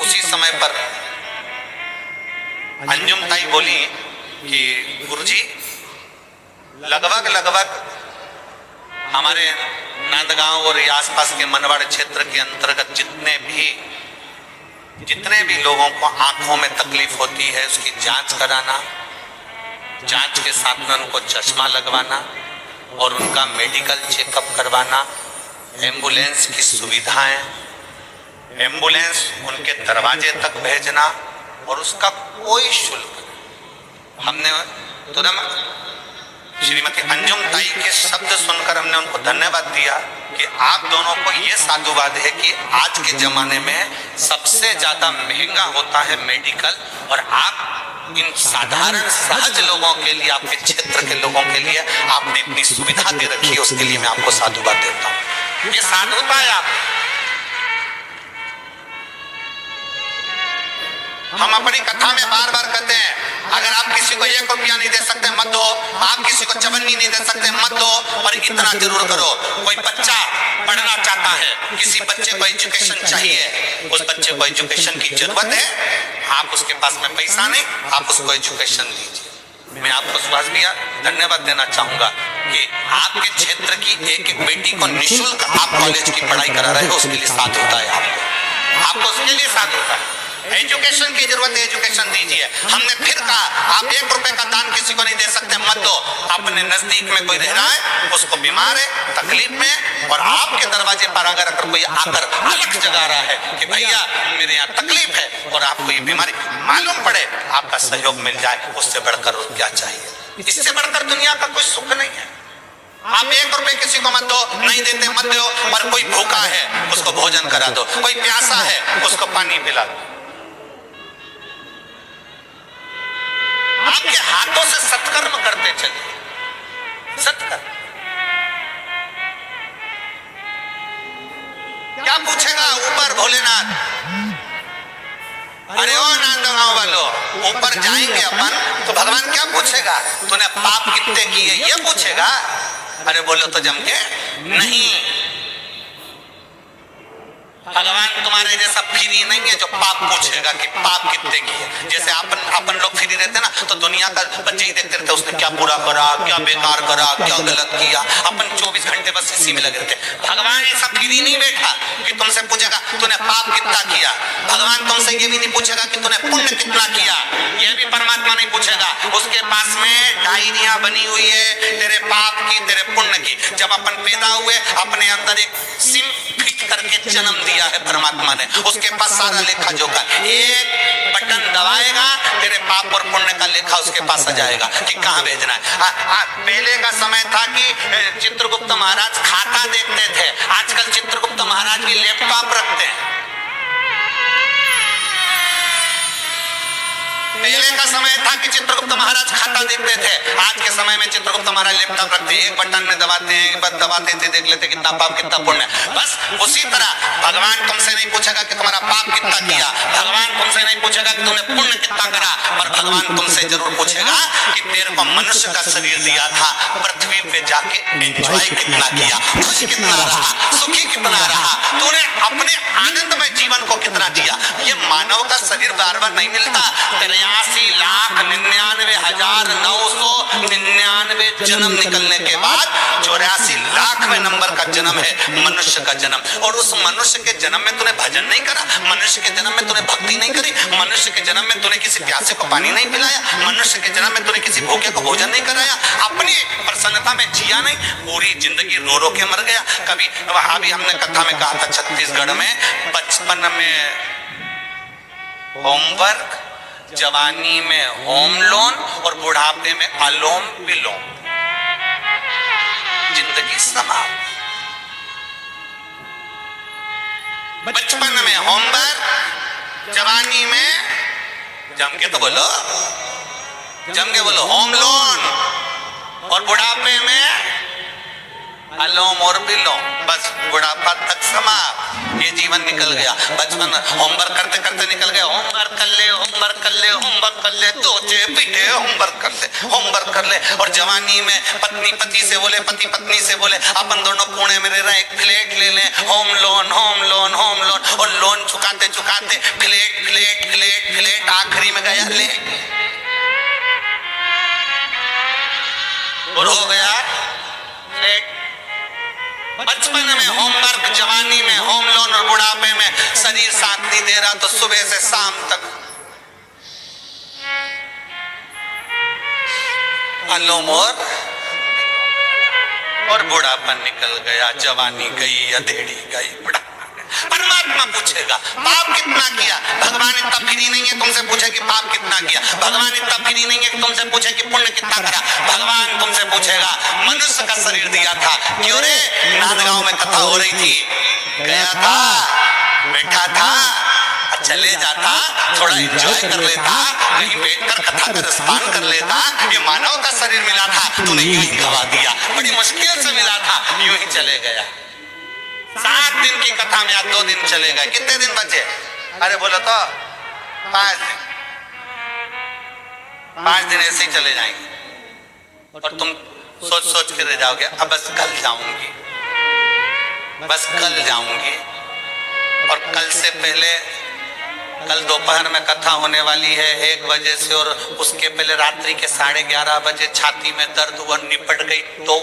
उसी समय पर अंजुम ताई बोली कि गुरुजी लगभग हमारे नांदगांव और आसपास के मनवाड़ क्षेत्र के अंतर्गत जितने भी लोगों को आंखों में तकलीफ होती है उसकी जांच कराना, जांच के साथ में उनको चश्मा लगवाना और उनका मेडिकल चेकअप करवाना, एम्बुलेंस की सुविधाएं, एम्बुलेंस उनके दरवाजे तक भेजना और उसका कोई शुल्क नहीं। हमने तुरंत श्रीमती अंजुम ताई के शब्द सुनकर हमने उनको धन्यवाद दिया कि आप दोनों को ये साधुवाद है कि आज के जमाने में सबसे ज्यादा महंगा होता है मेडिकल, और आप इन साधारण सहज लोगों के लिए, आपके क्षेत्र के लोगों के लिए आपने इतनी सुविधा दे रखी है, उसके लिए मैं आपको साधुवाद देता हूँ। ये साधुता है आप। हम अपनी कथा में बार बार कहते हैं, अगर आप किसी को 1 रुपया नहीं दे सकते मत दो, आप किसी को चवन्नी नहीं दे सकते मत दो, पर इतना जरूर करो। कोई बच्चा पढ़ना चाहता है, किसी बच्चे को एजुकेशन चाहिए, उस बच्चे को एजुकेशन की जरूरत है, आप उसके पास में पैसा नहीं, आप उसको एजुकेशन दीजिए। मैं आपको सुभाष भैया धन्यवाद देना चाहूंगा। कि आपके क्षेत्र की एक एक बेटी को निःशुल्क आप कॉलेज की पढ़ाई करा रहे हो, उसके लिए साथ होता है आपको उसके लिए साथ होता है। एजुकेशन की जरूरत है, एजुकेशन दीजिए। हमने फिर कहा आप 1 रुपए का दान किसी को नहीं दे सकते, मत दो। अपने नजदीक में कोई रह रहा है, उसको बीमार है, तकलीफ में, और आपके दरवाजे पर अगर कोई आकर अलग जगा रहा है कि भैया मेरे यहाँ तकलीफ है और आपको ये बीमारी मालूम पड़े, आपका सहयोग मिल जाए, उससे बढ़कर क्या चाहिए? इससे बढ़कर दुनिया का कोई सुख नहीं है। आप 1 रुपए किसी को मत दो, नहीं देते मत दो, और कोई भूखा है उसको भोजन करा दो, कोई प्यासा है उसको पानी पिला दो। आपके हाथों से सत्कर्म करते चलिए। सत्कर्म क्या पूछेगा ऊपर भोलेनाथ? अरे ओ नांदगांव वालों, ऊपर जाएंगे अपन तो भगवान क्या पूछेगा? तूने पाप कितने किए ये पूछेगा? अरे बोलो तो जम के नहीं। भगवान तुम्हारे जैसा फ्री नहीं है जो पाप पूछेगा कि पाप कितने किए। जैसे अपन लोग फ्री रहते ना तो दुनिया का बच्चे ही देखते रहते, उसने क्या बुरा करा, क्या बेकार करा, क्या गलत किया। अपन 24 घंटे बस इसी में लगे रहते। भगवान ऐसा फ्री नहीं बैठा कि तुमसे पूछेगा तूने पाप कितना किया। भगवान तुमसे ये भी नहीं पूछेगा कि तूने पुण्य कितना किया, ये भी परमात्मा नहीं पूछेगा। उसके पास में डायरियां बनी हुई है तेरे पाप की, तेरे पुण्य की। जब अपन पैदा हुए अपने अंदर एक सिम फिट करके जन्म दिया है परमात्मा ने, उसके पास सारा लेखा जोखा, एक बटन दबाएगा तेरे पाप और पुण्य का लेखा उसके पास आ जाएगा कि कहां भेजना है। पहले का समय था कि चित्रगुप्त महाराज खाता देखते थे, आजकल चित्रगुप्त महाराज भी लैपटॉप रखते हैं। पहले का समय था कि चित्रगुप्त महाराज खाता देखते थे, आज के समय में चित्रगुप्त महाराज लैपटॉप रखते हैं, एक बटन में दबाते हैं, बस दबाते थे देख लेते कितना पाप कितना पुण्य। बस उसी तरह भगवान तुमसे नहीं पूछेगा कि तुम्हारा पाप कितना किया, भगवान तुमसे नहीं पूछेगा कि तुमने पुण्य कितना करा, पर भगवान तुमसे जरूर पूछेगा कि तेरे को मनुष्य का शरीर दिया था, पृथ्वी पे जाके एंजॉय कितना किया, खुश कितना रहा, सुखी कितना रहा, तूने अपने आनंदमय जीवन को कितना जिया। ये मानव का शरीर बार बार नहीं मिलता। 83,99,999 जन्म निकलने के बाद 84,00,000वें नंबर का जन्म है मनुष्य का जन्म। और उस मनुष्य के जन्म में तूने भजन नहीं करा, मनुष्य के जन्म में तूने भक्ति नहीं करी, मनुष्य के जन्म में तूने किसी प्यासे को पानी नहीं पिलाया, मनुष्य के जन्म में तूने किसी भूखे को भोजन नहीं कराया, अपनी प्रसन्नता में जिया नहीं, पूरी जिंदगी रो रो के मर गया। कभी वहां भी हमने कथा में कहा था, छत्तीसगढ़ में बचपन में होमवर्क, जवानी में होम लोन और बुढ़ापे में अलोम विलोम, जिंदगी समाप्त। बचपन में होमवर्क, जवानी में जम के तो बोलो, जम के बोलो होम लोन, और बुढ़ापे में अलोम और विलोम, बस बुढ़ापा तक समाप्त। ये जीवन निकल गया। बचपन होमवर्क करते करते निकल गया, होमवर्क कर ले, होमवर्क कर ले, होमवर्क कर ले, तोचे पीटे होमवर्क कर ले, होमवर्क कर ले। और जवानी में पत्नी पति से बोले, पति पत्नी से बोले, अपन दोनों पुणे में रह रहे, एक फ्लैट ले लें, home loan home loan home loan, और लोन चुकाते चुकाते फ्लैट फ्लैट फ्लैट फ्लैट, आखिरी में गया ले और हो गया फ्लैट। बचपन में होमवर्क, जवानी में होम लोन और बुढ़ापे में शरीर साथ नहीं दे रहा तो सुबह से शाम तक अलोम और बुढ़ापा निकल गया, जवानी गई, अधेड़ी गई, बुढ़ापा। परमात्मा पूछेगा पाप कितना किया। भगवान इतना फ्री नहीं है तुमसे पूछे कि पाप कितना किया, भगवान इतना फ्री नहीं है कि तुमसे पूछे कि पुण्य कितना करा। भगवान तुमसे पूछेगा मनुष्य का शरीर दिया था, क्यों रे? नांदगांव में कथा हो रही थी, गया था, बैठा था, चले जाता, थोड़ा एंजॉय कर लेता, कहीं बैठकर कथा का रसपान कर लेता। ये मानव का शरीर मिला था, तूने यूं ही गवा दिया, बड़ी मुश्किल से मिला था, यूं ही चले गया। 7 दिन की कथा में आज 2 दिन चले गए, कितने दिन बचे? अरे बोलो तो 5 दिन। 5 दिन ऐसे ही चले जाएंगे और तुम सोच सोच के रह जाओगे, अब बस कल जाऊंगी, बस कल जाऊंगी, और कल से पहले कल दोपहर में कथा होने वाली है 1 बजे से, और उसके पहले रात्रि के 11:30 बजे छाती में दर्द हुआ, निपट गई तो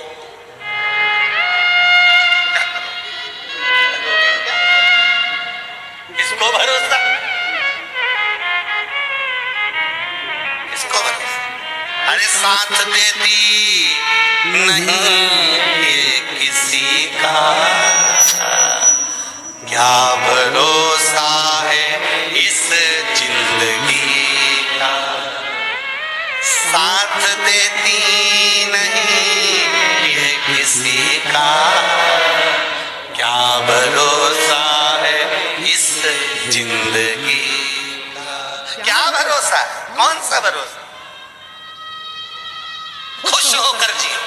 किसको भरोसा, किसको भरोसा? अरे साथ देती नहीं ये किसी का, क्या भरोसा है इस जिंदगी का, साथ देती नहीं ये किसी का, क्या भरोसा है इस जिंदगी का। क्या भरोसा है? कौन सा भरोसा? खुश होकर जियो,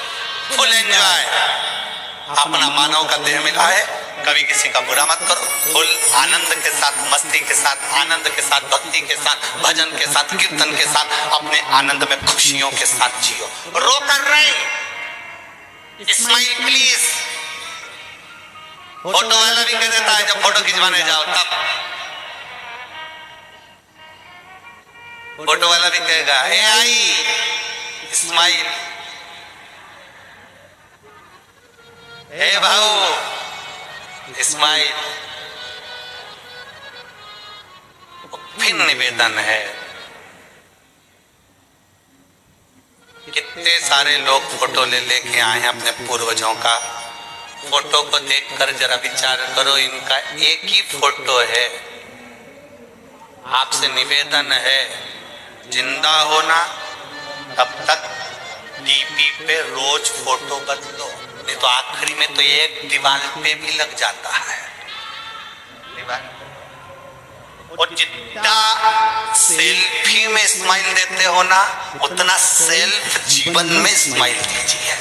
फुल एंजॉय। अपना मानव का देह मिला है, कभी किसी का बुरा मत करो, फुल आनंद के साथ, मस्ती के साथ, आनंद के साथ, भक्ति के साथ, भजन के साथ, कीर्तन के साथ, अपने आनंद में खुशियों के साथ जियो। रो कर रहे स्माइल प्लीज। फोटो वाला भी कह देता है जब फोटो खिंचवाने जाओ तब, फोटो वाला भी कहेगा ए आई स्माइल, हे भाऊ स्माइल। फिर निवेदन है, कितने सारे लोग फोटो ले लेके आए हैं अपने पूर्वजों का, फोटो को देखकर जरा विचार करो, इनका एक ही फोटो है। आपसे निवेदन है, जिंदा होना तब तक डीपी पे रोज फोटो बदलो, नहीं तो आखिरी में तो एक दीवार पे भी लग जाता है दीवार। और जितना सेल्फी में स्माइल देते हो ना, उतना सेल्फ जीवन में स्माइल दीजिए,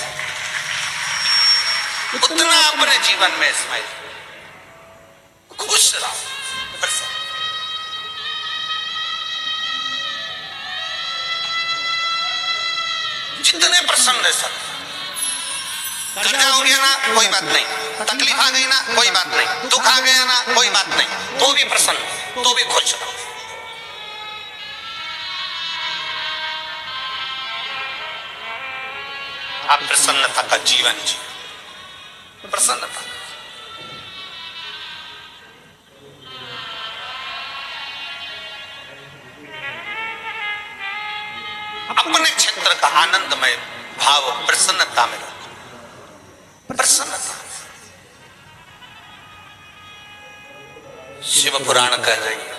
उतना अपने जीवन में स्माइल, खुश रहो। जितने प्रसन्न है सब, कर्जा हो गया ना कोई बात नहीं, तकलीफ आ गई ना कोई बात नहीं, दुख आ गया ना कोई बात नहीं, तो भी प्रसन्न, तो भी खुश रहो। आप प्रसन्नता का जीवन जिए, प्रसन्नता। अपने क्षेत्र का आनंदमय भाव प्रसन्नता में रखो, प्रसन्नता। शिव पुराण कह रही है,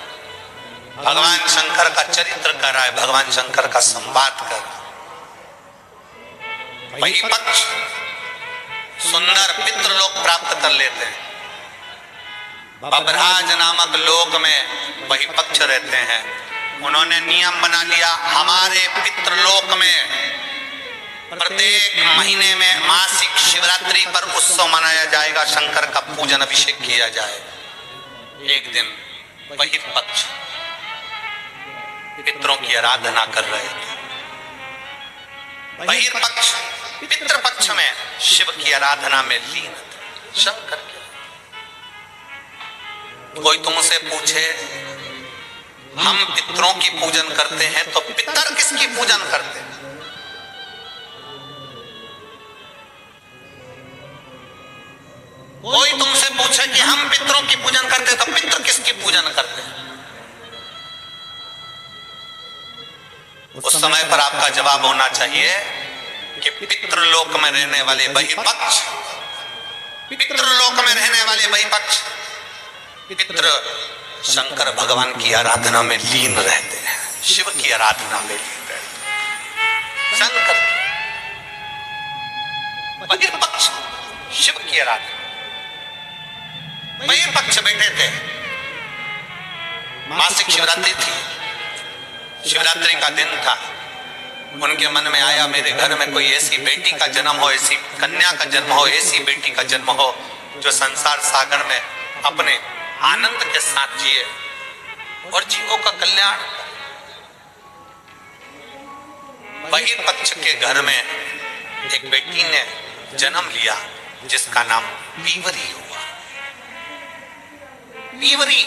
भगवान शंकर का चरित्र कर रहा है, भगवान शंकर का संवाद कर। वही पक्ष सुंदर पितृलोक प्राप्त कर लेते हैं, बबराज नामक लोक में वही पक्ष रहते हैं। उन्होंने नियम बना लिया, हमारे पितृलोक में प्रत्येक महीने में मासिक शिवरात्रि पर उत्सव मनाया जाएगा, शंकर का पूजन अभिषेक किया जाए। एक दिन वही पक्ष पितरों की आराधना कर रहे थे, वही पक्ष पितृपक्ष में शिव की आराधना में लीन थे, शंकर के। कोई तुमसे पूछे हम पितरों की पूजन करते हैं, तो पितर किसकी पूजन करते हैं? कोई तुमसे पूछे कि हम पितरों की पूजन करते हैं, तो पितर किसकी पूजन करते हैं? उस समय पर आपका जवाब होना चाहिए कि पितृलोक में रहने वाले वही पक्ष, पितृलोक में रहने वाले वही पक्ष पितृ शंकर भगवान की आराधना में लीन रहते हैं, शिव की आराधना में लीन रहते हैं। शंकर वही पक्ष शिव की आराधना, वही पक्ष बैठे थे। मासिक शिवरात्रि थी, शिवरात्रि का दिन था। उनके मन में आया मेरे घर में कोई ऐसी बेटी का जन्म हो, ऐसी कन्या का जन्म हो, ऐसी बेटी का जन्म हो जो संसार सागर में अपने आनंद के साथ जिए और जीवों का कल्याण। वही पक्ष के घर में एक बेटी ने जन्म लिया जिसका नाम पीवरी हुआ। पीवरी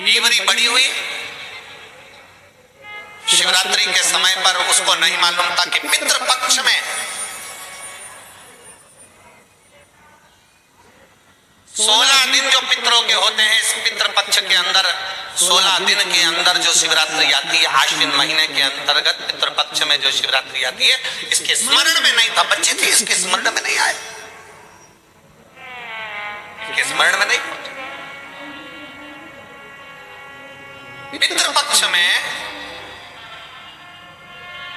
पीवरी बड़ी हुई। शिवरात्रि के समय पर उसको नहीं मालूम था कि पितृपक्ष में 16 दिन जो पितरों के होते हैं, इस पितृपक्ष के अंदर 16 दिन के अंदर जो शिवरात्रि आती है, आश्विन महीने के अंतर्गत पितृपक्ष में जो शिवरात्रि आती है, इसके स्मरण में नहीं था। बच्चे थे, इसके स्मरण में नहीं आए, इसके स्मरण में नहीं। पितृपक्ष में,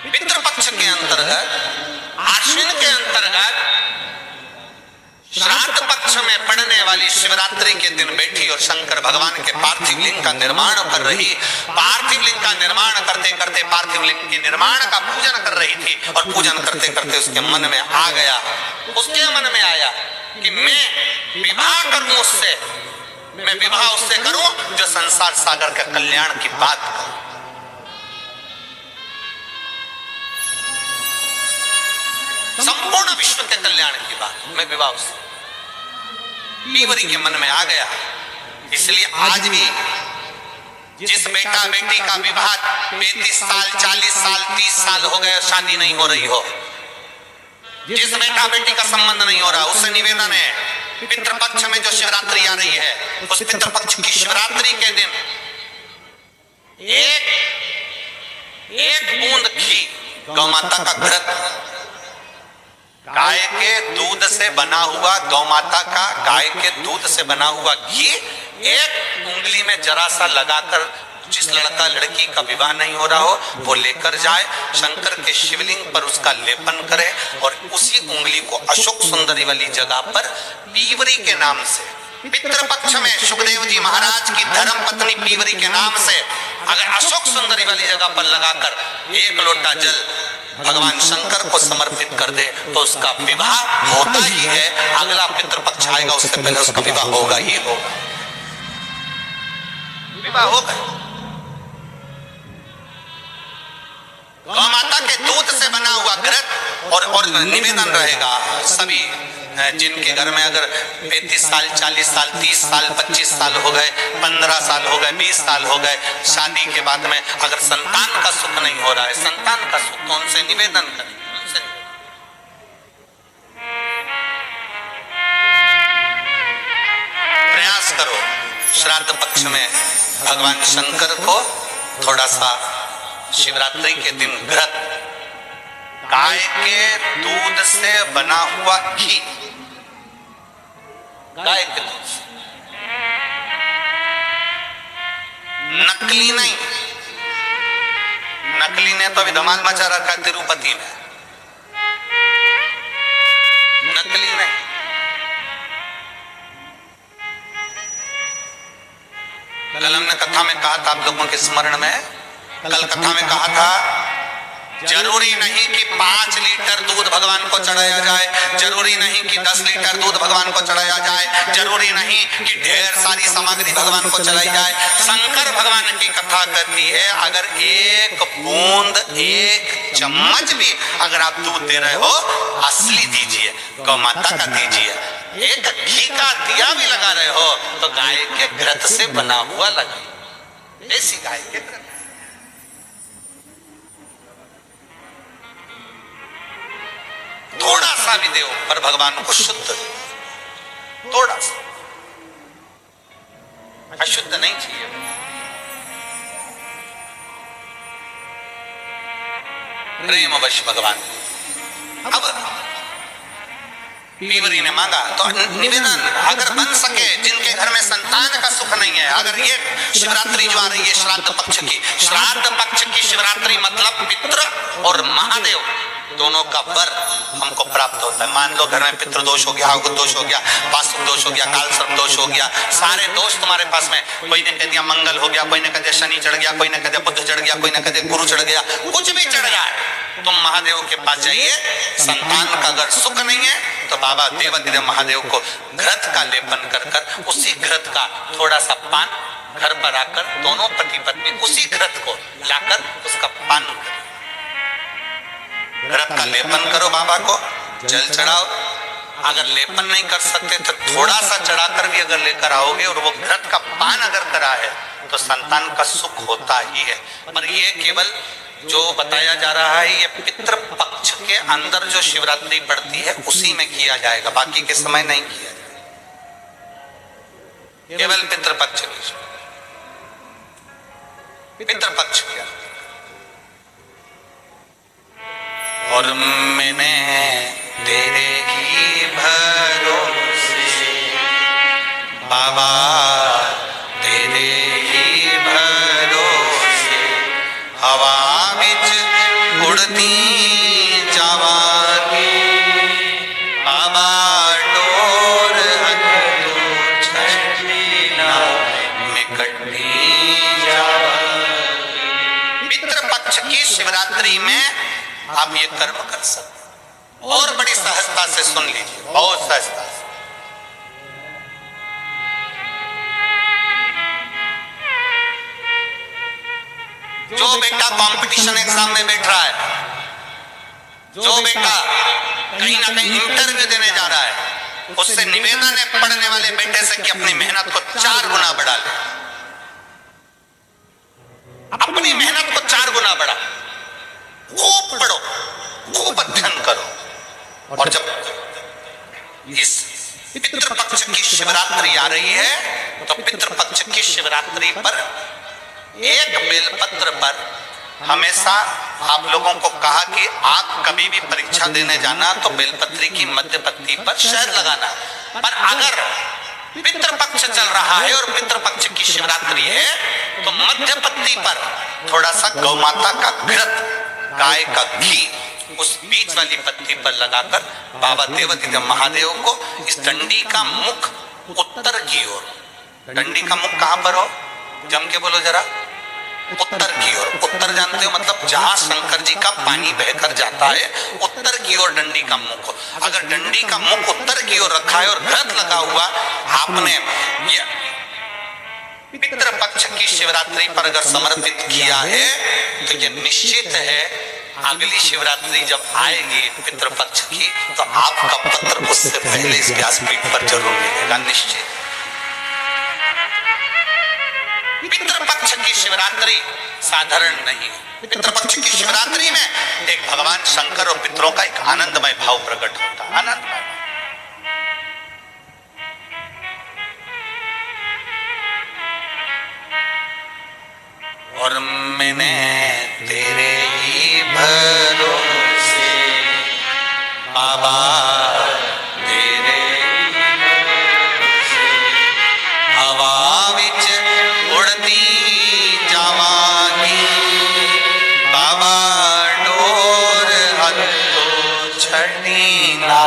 पितृपक्ष के अंतर्गत, आश्विन के अंतर्गत श्राद्ध पक्ष में पड़ने वाली शिवरात्रि के दिन बैठी और शंकर भगवान के पार्थिव लिंग का निर्माण कर रही। पार्थिव लिंग का निर्माण करते करते पार्थिव लिंग के निर्माण का पूजन कर रही थी, और पूजन करते करते उसके मन में आ गया, उसके मन में आया कि मैं विवाह करूं उससे, मैं विवाह उससे करूं जो संसार सागर के कल्याण की बात करे। संपूर्ण विश्व के कल्याण की बात, मैं विवाह उससे। पीवरी के मन में आ गया। इसलिए आज भी जिस बेटा बेटी का विवाह 35 साल, 40 साल, 30 साल हो गए, शादी नहीं हो रही हो, जिस बेटा बेटी का संबंध नहीं हो रहा, उससे निवेदन है, पितृपक्ष में जो शिवरात्रि आ रही है, उस पितृपक्ष की शिवरात्रि के दिन एक बूंद घी, गौ माता का घृत, गाय के दूध से बना हुआ, गौ माता का गाय के दूध से बना हुआ घी एक उंगली में जरा सा लगाकर, जिस लड़का लड़की का विवाह नहीं हो रहा हो वो लेकर जाए, शंकर के शिवलिंग पर उसका लेपन करे, और उसी उंगली को अशोक सुंदरी वाली जगह पर पीवरी के नाम से, पितृपक्ष में सुखदेव जी महाराज की धर्म पत्नी पीवरी के नाम से अगर अशोक सुंदरी वाली जगह पर लगाकर एक लोटा जल भगवान शंकर को समर्पित कर दे, तो उसका विवाह होता ही है। अगला पितृपक्ष आएगा, उससे पहले उसका विवाह होगा ही होगा, विवाह होगा। गौ माता के दूध से बना हुआ घृत, और निवेदन रहेगा सभी जिनके घर में अगर 35 साल, 40 साल, 30 साल, 25 साल हो गए, 15 साल हो गए, 20 साल हो गए, शादी के बाद में अगर संतान का सुख नहीं हो रहा है, संतान का सुख, तो उनसे निवेदन करें, उनसे प्रयास करो श्राद्ध पक्ष में भगवान शंकर को थोड़ा सा शिवरात्रि के दिन घृत, गाय के दूध से बना हुआ घी, गाय के दूध से, नकली नहीं, नकली ने तो अभी धमाल मचा रखा है तिरुपति में, नकली नहीं। कल हमने कथा में कहा था, आप लोगों के स्मरण में, कल कथा में कहा था, जरूरी नहीं कि 5 लीटर दूध भगवान को चढ़ाया जाए, जरूरी नहीं कि 10 लीटर दूध भगवान को चढ़ाया जाए, जरूरी नहीं कि ढेर सारी सामग्री भगवान को चढ़ाई जाए। शंकर भगवान की कथा कहती है, अगर एक बूंद, एक चम्मच भी अगर आप दूध दे रहे हो, असली दीजिए, गौ माता का दीजिए। एक घी का दिया भी लगा रहे हो तो गाय के घृत से बना हुआ लगा, देसी गाय के घृत। थोड़ा सा भी दो पर भगवान को शुद्ध, थोड़ा सा, अशुद्ध नहीं चाहिए। प्रेम अवश्य भगवान। अब पीवरी ने मांगा तो निवेदन, अगर बन सके, जिनके घर में संतान का सुख नहीं है, अगर ये शिवरात्रि जो आ रही है श्राद्ध पक्ष की, श्राद्ध पक्ष की शिवरात्रि मतलब पितृ और महादेव दोनों का वर हमको प्राप्त होता है। मान लो घर में पितृदोष हो गया, अवगुत दोष हो गया, वास्तुक दोष हो गया, काल सर्प दोष हो गया, सारे दोष तुम्हारे पास में, कोई ने कह दिया मंगल हो गया, कोई ने कह दिया शनि चढ़ गया, कोई ने कह दिया बुध चढ़ गया, कोई ने कह दिया गुरु चढ़ गया, कुछ भी चढ़ जाए, तुम महादेव के पास जाइए। संतान का अगर सुख नहीं है तो बाबा देवाधिदेव महादेव को घृत का लेपन कर कर, उसी घृत का थोड़ा सा पान घर पर आकर दोनों पति पत्नी उसी घृत को लाकर उसका पान करो, घृत का लेपन करो, बाबा को जल चढ़ाओ। अगर लेपन नहीं कर सकते तो थोड़ा सा चढ़ाकर भी अगर लेकर आओगे और वो घृत का स्तनपान अगर करा है तो संतान का सुख होता ही है। पर ये केवल जो बताया जा रहा है ये पितृपक्ष के अंदर जो शिवरात्रि पड़ती है उसी में किया जाएगा, बाकी के समय नहीं किया जाएगा, केवल पितृपक्ष की पितृपक्ष किया। और मैंने तेरे ही भरोसे बाबा, तेरे ही भरोसे हवा बिच उड़ती जावागी बाबा, डोर पितृपक्ष की शिवरात्रि में आप ये कर्म कर सकते। और बड़ी सहजता से सुन लीजिए, बहुत सहजता से। जो बेटा कंपटीशन एग्जाम में बैठ रहा है, जो बेटा कहीं ना कहीं इंटरव्यू देने जा रहा है, उससे निवेदन है पढ़ने वाले बेटे से कि अपनी मेहनत को 4 गुना बढ़ा ले, अपनी मेहनत को 4 गुना बढ़ा, खूब पढ़ो, खूब अध्ययन करो। और जब इस पितृपक्ष की शिवरात्रि आ रही है तो पितृपक्ष की शिवरात्रि पर एक बेलपत्र पर हमेशा आप लोगों को कहा कि आप कभी भी परीक्षा देने जाना तो बेलपत्री की मध्य पत्ती पर शहद लगाना। पर अगर पितृपक्ष चल रहा है और पितृपक्ष की शिवरात्रि है तो मध्य पत्ती पर थोड़ा सा गौ माता का घृत, गाय का घी उस बीच वाली पत्ती पर लगाकर बाबा देवाधिदेव महादेव को इस डंडी का मुख उत्तर की ओर, डंडी का मुख कहां पर हो, जम के बोलो जरा, उत्तर की ओर। उत्तर जानते हो मतलब जहां शंकर जी का पानी बहकर जाता है, उत्तर की ओर डंडी का मुख हो। अगर डंडी का मुख उत्तर की ओर रखा है और घृत लगा हुआ आपने पितृपक्ष की शिवरात्रि पर अगर समर्पित किया है तो ये निश्चित है अगली शिवरात्रि जब आएगी पितृपक्ष की तो आपका पत्र उससे पहले इस व्यासपीठ पर जरूर मिलेगा, निश्चित। पितृपक्ष की शिवरात्रि साधारण नहीं। पितृपक्ष की शिवरात्रि में एक भगवान शंकर और पितरों का एक आनंदमय भाव प्रकट होता है, आनंदमय। और मैंने तेरे ही भरोसे बाबा, तेरे हवा विच उड़ती जावागी बाबा, डोर हथो छड़ी ना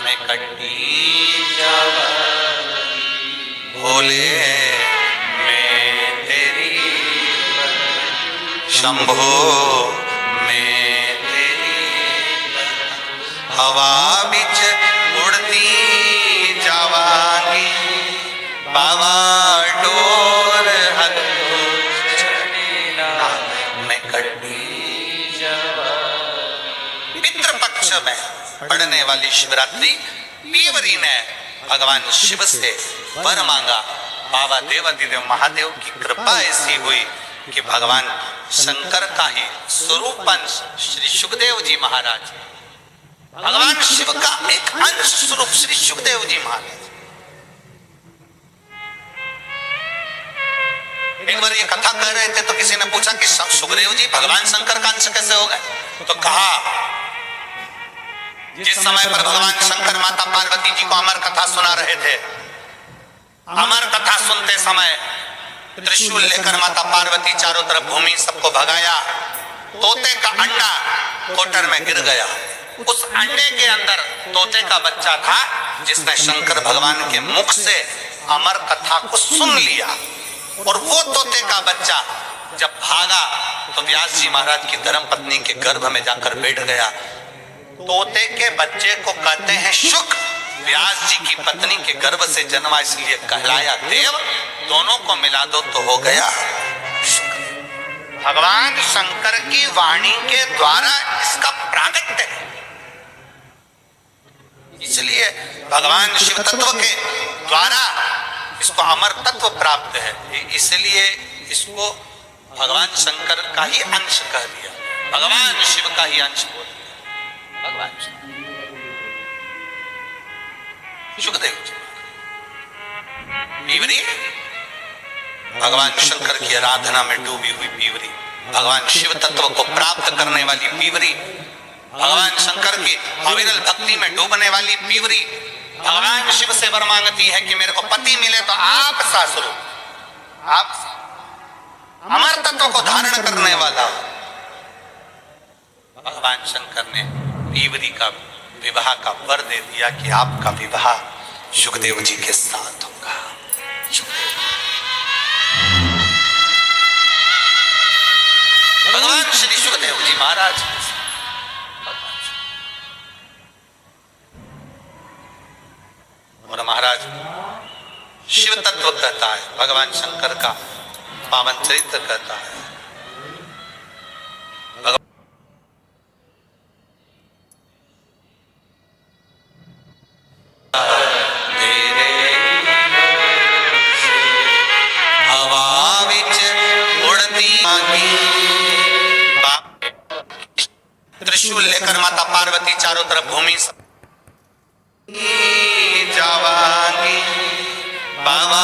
मैं कटी जावागी भोले, शंभो मैं तेरी हवा बिच उड़ती जावागी बाबा, डोर हथो छड़ी ना मैं कटी जावागी। पितृपक्ष में पड़ने वाली शिवरात्रि पीवरी ने भगवान शिव से वर मांगा। बाबा देवाधिदेव महादेव की कृपा ऐसी हुई कि भगवान शंकर का ही स्वरूप अंश श्री सुखदेव जी महाराज, भगवान शिव का एक अंश स्वरूप श्री सुखदेव जी महाराज। एक बार ये कथा कर रहे थे तो किसी ने पूछा कि सुखदेव जी भगवान शंकर का अंश कैसे हो गए? तो कहा जिस समय पर भगवान शंकर माता पार्वती जी को अमर कथा सुना रहे थे, अमर कथा सुनते समय त्रिशूल लेकर माता पार्वती चारों तरफ घूमी, सबको भगाया। तोते का अंडा कोटर में गिर गया। उस अंडे के अंदर तोते का बच्चा था जिसने शंकर भगवान के मुख से अमर कथा को सुन लिया। और वो तोते का बच्चा जब भागा तो व्यास जी महाराज की धर्म पत्नी के गर्भ में जाकर बैठ गया। तोते के बच्चे को कहते हैं शुक। व्यास जी की पत्नी के गर्भ से जन्मा इसलिए कहलाया देव। दोनों को मिला दो तो हो गया भगवान शंकर की वाणी के द्वारा इसका प्रागट्य है। इसलिए भगवान शिव तत्व के द्वारा इसको अमर तत्व प्राप्त है, इसलिए इसको भगवान शंकर का ही अंश कह दिया, भगवान शिव का ही अंश बोल दिया। भगवान सुखदेव जी पीवरी, भगवान शंकर की आराधना में डूबी हुई पीवरी, भगवान शिव तत्व को प्राप्त करने वाली पीवरी, भगवान शंकर की अविरल भक्ति में डूबने वाली पीवरी, भगवान शिव से वर मांगती है कि मेरे को पति मिले तो आप सा स्वरूप, आप अमर तत्व को धारण करने वाला। भगवान शंकर ने पीवरी का विवाह का वर दे दिया कि आपका विवाह सुखदेव जी के साथ होगा। भगवान श्री सुखदेव जी महाराज और महाराज शिव तत्व कहता है, भगवान शंकर का पावन चरित्र कहता है। त्रिशूल लेकर माता पार्वती चारों तरफ भूमि जावांगी बाबा